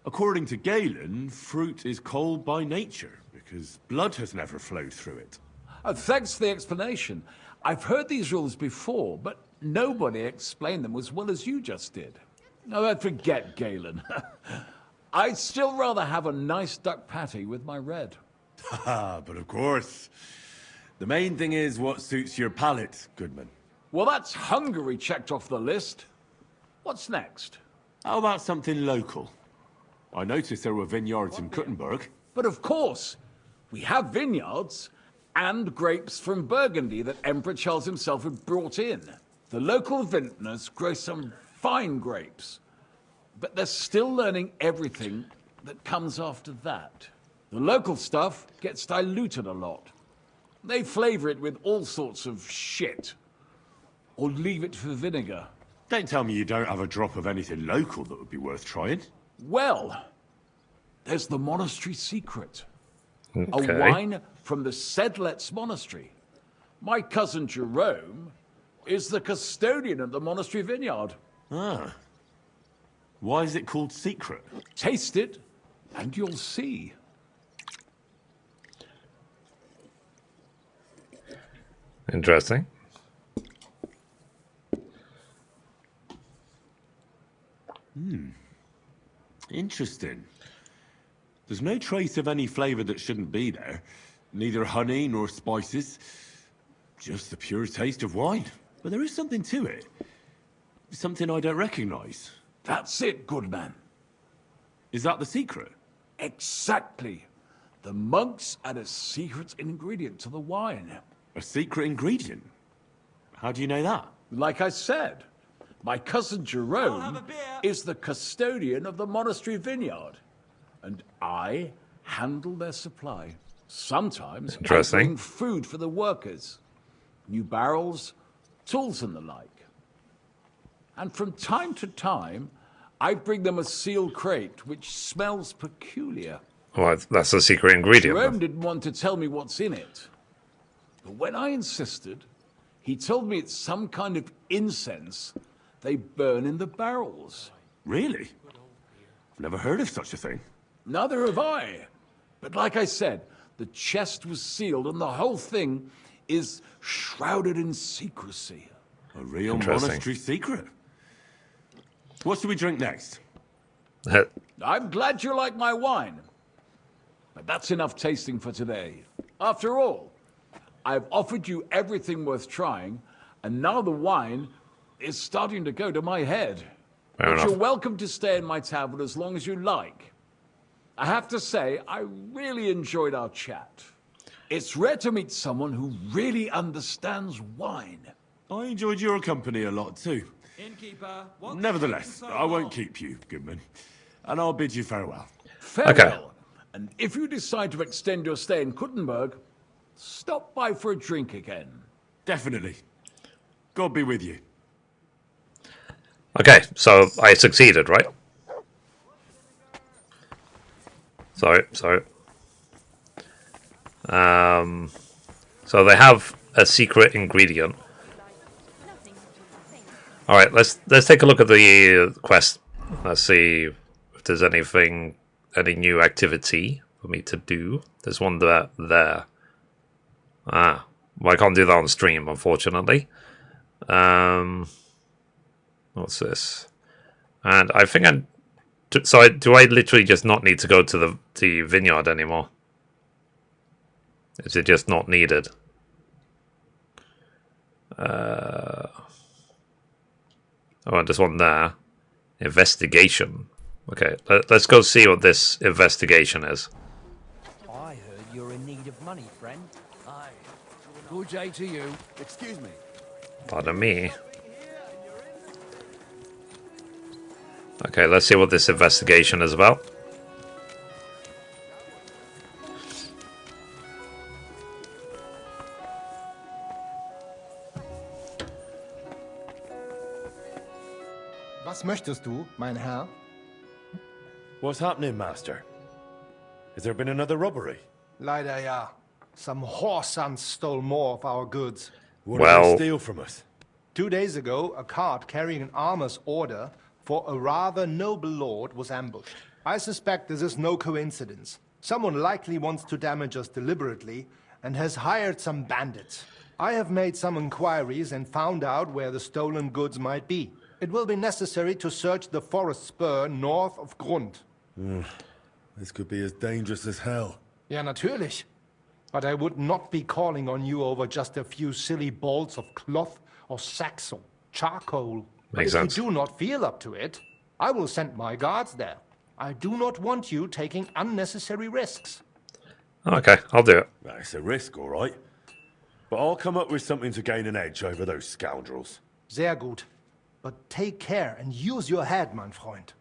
According to Galen, fruit is cold by nature, because blood has never flowed through it. Thanks for the explanation. I've heard these rules before, but nobody explained them as well as you just did. No, forget Galen. I'd still rather have a nice duck patty with my red. But of course. The main thing is what suits your palate, Goodman. Well, that's Hungary checked off the list. What's next? How about something local? I noticed there were vineyards in Kuttenberg. But of course, we have vineyards and grapes from Burgundy that Emperor Charles himself had brought in. The local vintners grow some fine grapes. but they're still learning everything that comes after that. The local stuff gets diluted a lot. They flavor it with all sorts of shit. Or leave it for vinegar. Don't tell me you don't have a drop of anything local that would be worth trying. Well, there's the monastery secret. Okay. A wine from the Sedlets Monastery. My cousin Jerome is the custodian of the monastery vineyard. Ah. Why is it called secret? Taste it, and you'll see. Interesting. Interesting. There's no trace of any flavour that shouldn't be there. Neither honey nor spices. Just the pure taste of wine. But there is something to it. Something I don't recognise. That's it, good man. Is that the secret? Exactly. The monks add a secret ingredient to the wine. A secret ingredient? How do you know that? Like I said, my cousin Jerome is the custodian of the monastery vineyard. And I handle their supply. Sometimes I bring food for the workers. New barrels, tools and the like. And from time to time, I bring them a sealed crate which smells peculiar. Well, that's a secret ingredient. Jerome didn't want to tell me what's in it. But when I insisted, he told me it's some kind of incense they burn in the barrels. Really? I've never heard of such a thing. Neither have I. But like I said, the chest was sealed and the whole thing is shrouded in secrecy. A real monastery secret. What should we drink next? I'm glad you like my wine. But that's enough tasting for today. After all, I've offered you everything worth trying, and now the wine is starting to go to my head. But you're welcome to stay in my tavern as long as you like. I have to say, I really enjoyed our chat. It's rare to meet someone who really understands wine. I enjoyed your company a lot too. Innkeeper, Nevertheless, I won't keep you, Goodman. And I'll bid you farewell. Farewell. And if you decide to extend your stay in Kuttenberg, stop by for a drink again. Definitely. God be with you. Okay, so I succeeded, right? Sorry. So they have a secret ingredient. All right, let's take a look at the quest. Let's see if there's any new activity for me to do. There's one there. Well, I can't do that on stream, unfortunately. What's this? And I think do I literally just not need to go to the vineyard anymore? Is it just not needed? Oh, there's one there. Investigation. Okay, let's go see what this investigation is. I heard you're in need of money, friend. Aye. Good day to you. Excuse me. Pardon me. Okay, let's see what this investigation is about. Was möchtest du, mein Herr? What's happening, Master? Has there been another robbery? Leider ja. Some whoresons stole more of our goods. What did they steal from us? 2 days ago, a cart carrying an armor's order for a rather noble lord was ambushed. I suspect this is no coincidence. Someone likely wants to damage us deliberately and has hired some bandits. I have made some inquiries and found out where the stolen goods might be. It will be necessary to search the forest spur north of Grund. This could be as dangerous as hell. Ja, natürlich. But I would not be calling on you over just a few silly bolts of cloth or sacks or charcoal. Makes But if sense. you do not feel up to it, I will send my guards there. I do not want you taking unnecessary risks. Okay, I'll do it. It's a risk, all right. But I'll come up with something to gain an edge over those scoundrels. Sehr gut. But take care and use your head, mein Freund.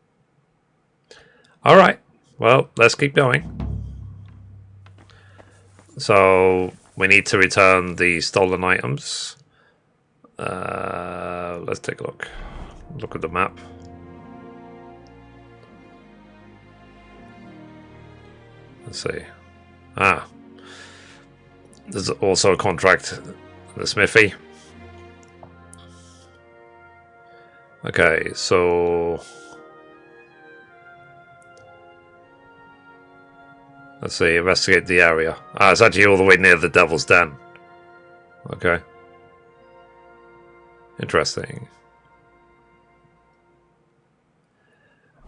Alright, well, let's keep going. So, we need to return the stolen items. Let's take a look. Look at the map. Let's see. Ah. There's also a contract in the smithy. Okay, so... let's see, investigate the area. Ah, it's actually all the way near the Devil's Den. Okay. Interesting.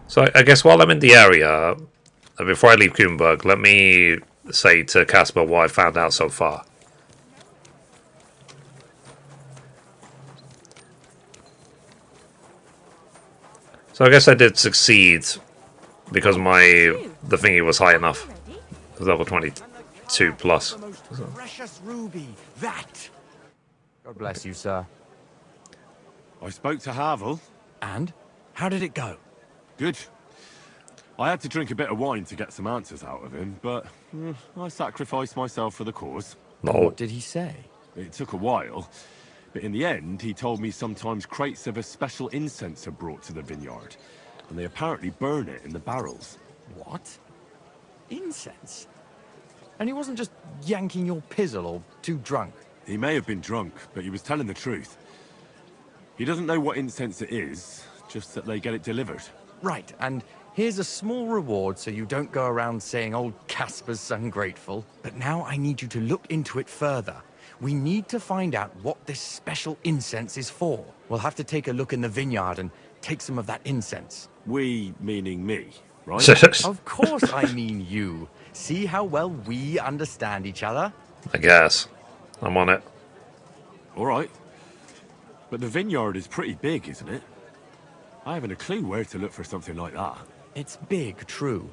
So I guess while I'm in the area, before I leave Kuttenberg, let me say to Casper what I found out so far. So I guess I did succeed because the thingy was high enough. It was level 22 plus. Precious ruby, that. God bless you, sir. I spoke to Havel. And? How did it go? Good. I had to drink a bit of wine to get some answers out of him, but I sacrificed myself for the cause. No. What did he say? It took a while, but in the end, he told me sometimes crates of a special incense are brought to the vineyard, and they apparently burn it in the barrels. What? Incense? And he wasn't just yanking your pizzle or too drunk? He may have been drunk, but he was telling the truth. He doesn't know what incense it is, just that they get it delivered. Right, and here's a small reward so you don't go around saying old Casper's ungrateful. But now I need you to look into it further. We need to find out what this special incense is for. We'll have to take a look in the vineyard and take some of that incense. We, meaning me, right? Of course I mean you. See how well we understand each other? I guess. I'm on it. All right. But the vineyard is pretty big, isn't it? I haven't a clue where to look for something like that. It's big, true.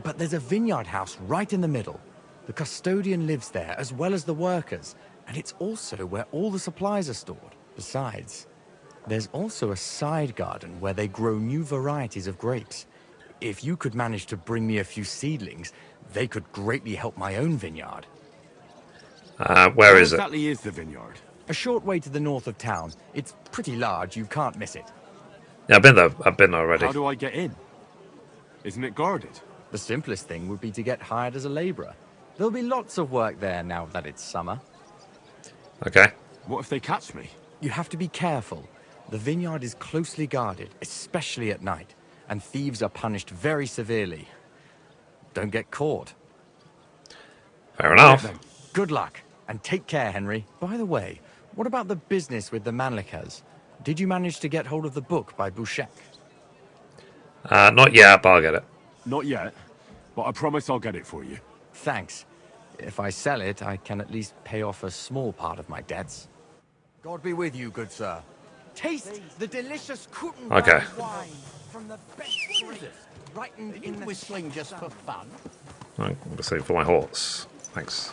But there's a vineyard house right in the middle. The custodian lives there, as well as the workers. And it's also where all the supplies are stored. Besides, there's also a side garden where they grow new varieties of grapes. If you could manage to bring me a few seedlings, they could greatly help my own vineyard. Where is it? Where exactly is the vineyard? A short way to the north of town. It's pretty large, you can't miss it. Yeah, I've been there. I've been there already. How do I get in? Isn't it guarded? The simplest thing would be to get hired as a labourer. There'll be lots of work there now that it's summer. Okay. What if they catch me? You have to be careful. The vineyard is closely guarded, especially at night, and thieves are punished very severely. Don't get caught. Fair enough. Right, good luck, and take care, Henry. By the way, what about the business with the Mannlichers? Did you manage to get hold of the book by Bouchek? Not yet, but I'll get it. Not yet, but I promise I'll get it for you. Thanks. If I sell it, I can at least pay off a small part of my debts. God be with you, good sir. Taste the delicious Kuttenberg wine from the best grapes, ripened in whistling just for fun. I'm going to save for my horse. Thanks.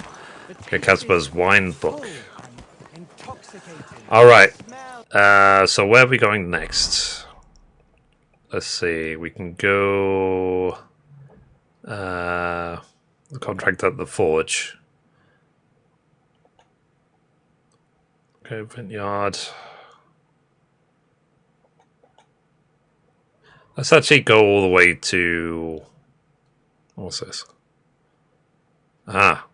Okay, Casper's wine book. Alright. So where are we going next? Let's see. We can go... the contract at the forge. Okay, vineyard. Let's actually go all the way to... what's this? Ah.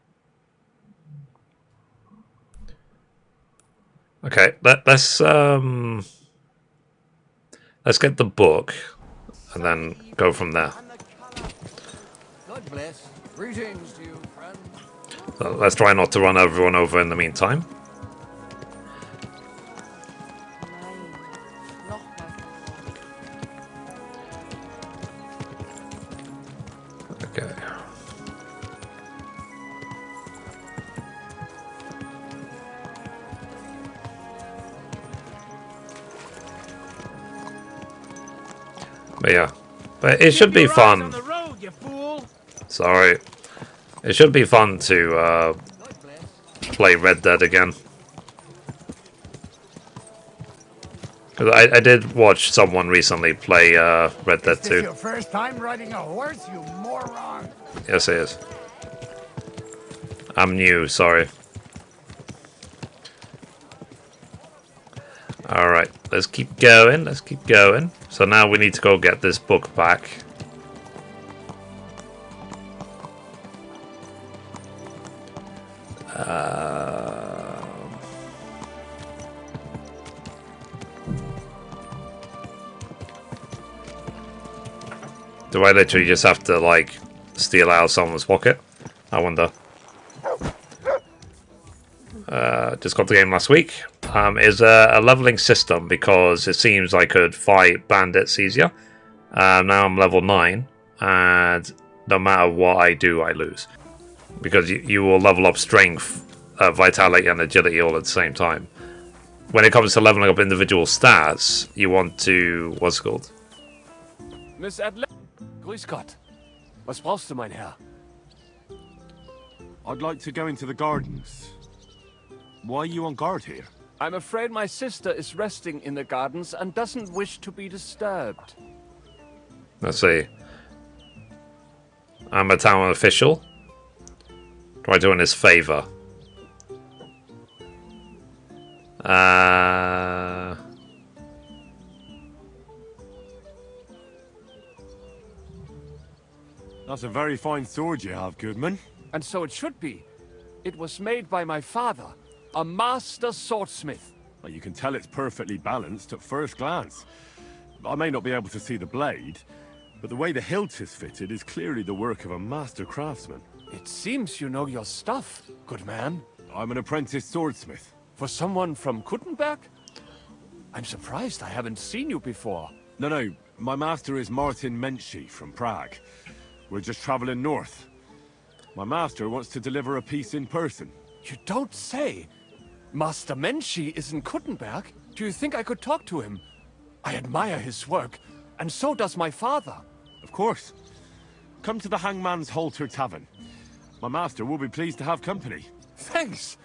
Okay, let's get the book and then go from there. God bless. Greetings to you, friend. So let's try not to run everyone over in the meantime. Okay. But yeah, but it should be fun. Sorry. It should be fun to play Red Dead again. Because Because I did watch someone recently play Red Dead 2. Is this your first time riding a horse, you moron? Yes, it is. I'm new, sorry. Alright, let's keep going, let's keep going. So now we need to go get this book back. Do I literally just have to, like, steal out of someone's pocket? I wonder. Just got the game last week. Is a leveling system because it seems I could fight bandits easier. Now I'm level 9, and no matter what I do, I lose. Because you will level up strength, vitality, and agility all at the same time. When it comes to leveling up individual stats, you want to... what's it called? Miss Adler... Grüß Gott. Was brauchst du, mein Herr? I'd like to go into the gardens. Why are you on guard here? I'm afraid my sister is resting in the gardens and doesn't wish to be disturbed. Let's see. I'm a town official. What do I do in his favor? That's a very fine sword you have, Goodman. And so it should be. It was made by my father, a master swordsmith. Well, you can tell it's perfectly balanced at first glance. I may not be able to see the blade, but the way the hilt is fitted is clearly the work of a master craftsman. It seems you know your stuff, good man. I'm an apprentice swordsmith. For someone from Kuttenberg? I'm surprised I haven't seen you before. No, my master is Martin Menschy from Prague. We're just traveling north. My master wants to deliver a piece in person. You don't say! Master Menschy is in Kuttenberg? Do you think I could talk to him? I admire his work, and so does my father. Of course. Come to the Hangman's Halter Tavern. My master will be pleased to have company. Thanks!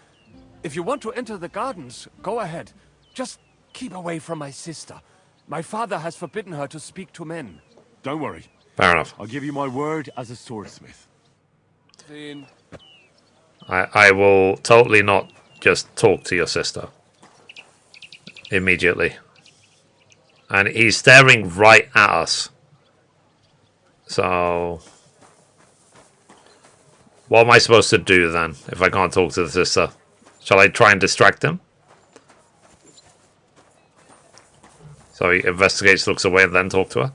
If you want to enter the gardens, go ahead. Just keep away from my sister. My father has forbidden her to speak to men. Don't worry. Fair enough. I'll give you my word as a swordsmith. I will totally not just talk to your sister. Immediately. And he's staring right at us. So... what am I supposed to do then, if I can't talk to the sister? Shall I try and distract him? So he investigates, looks away, and then talk to her?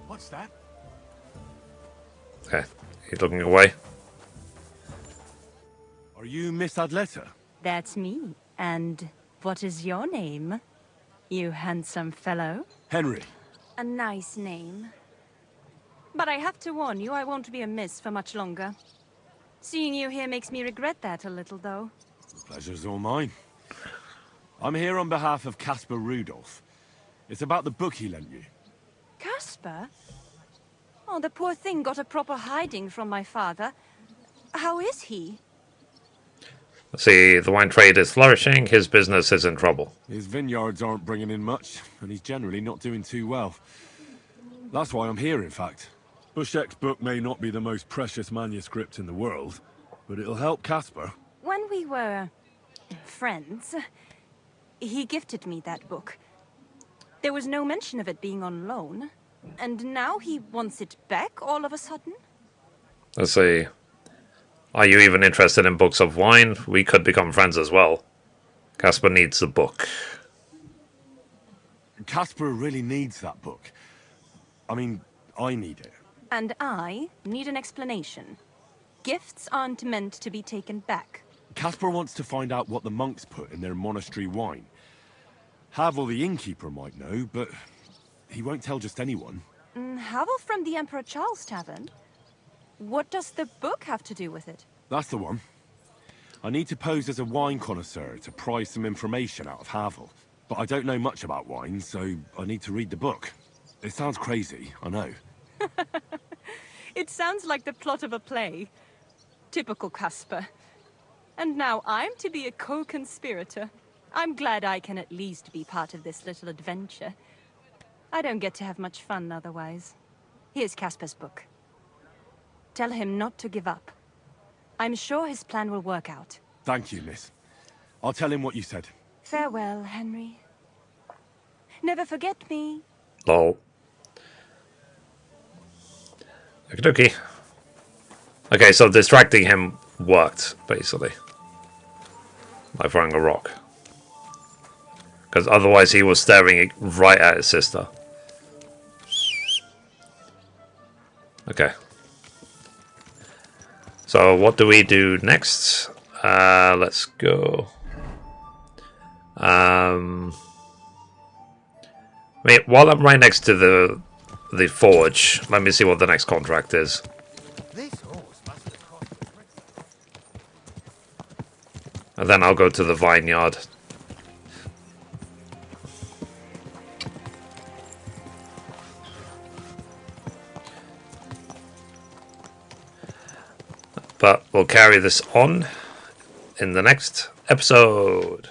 What's that? Okay, he's looking away. Are you Miss Adletta? That's me. And what is your name, you handsome fellow? Henry. A nice name. But I have to warn you, I won't be a miss for much longer. Seeing you here makes me regret that a little, though. The pleasure's all mine. I'm here on behalf of Caspar Rudolph. It's about the book he lent you. Caspar? Oh, the poor thing got a proper hiding from my father. How is he? See, the wine trade is flourishing, his business is in trouble. His vineyards aren't bringing in much, and he's generally not doing too well. That's why I'm here, in fact. Bushek's book may not be the most precious manuscript in the world, but it'll help Caspar. When we were... friends, he gifted me that book. There was no mention of it being on loan. And now he wants it back all of a sudden? Let's see. Are you even interested in books of wine? We could become friends as well. Caspar needs the book. Caspar really needs that book. I mean, I need it. And I need an explanation. Gifts aren't meant to be taken back. Caspar wants to find out what the monks put in their monastery wine. Havel the innkeeper might know, but he won't tell just anyone. Havel from the Emperor Charles Tavern? What does the book have to do with it? That's the one. I need to pose as a wine connoisseur to pry some information out of Havel. But I don't know much about wine, so I need to read the book. It sounds crazy, I know. It sounds like the plot of a play. Typical Caspar. And now I'm to be a co-conspirator. I'm glad I can at least be part of this little adventure. I don't get to have much fun otherwise. Here's Casper's book. Tell him not to give up. I'm sure his plan will work out. Thank you, miss. I'll tell him what you said. Farewell, Henry. Never forget me. Lol. Okie dokie. Okay, so distracting him worked, basically. By throwing a rock. Because otherwise he was staring right at his sister. Okay. So what do we do next? Let's go. Wait, while I'm right next to the forge, let me see what the next contract is. And then I'll go to the vineyard. But we'll carry this on in the next episode.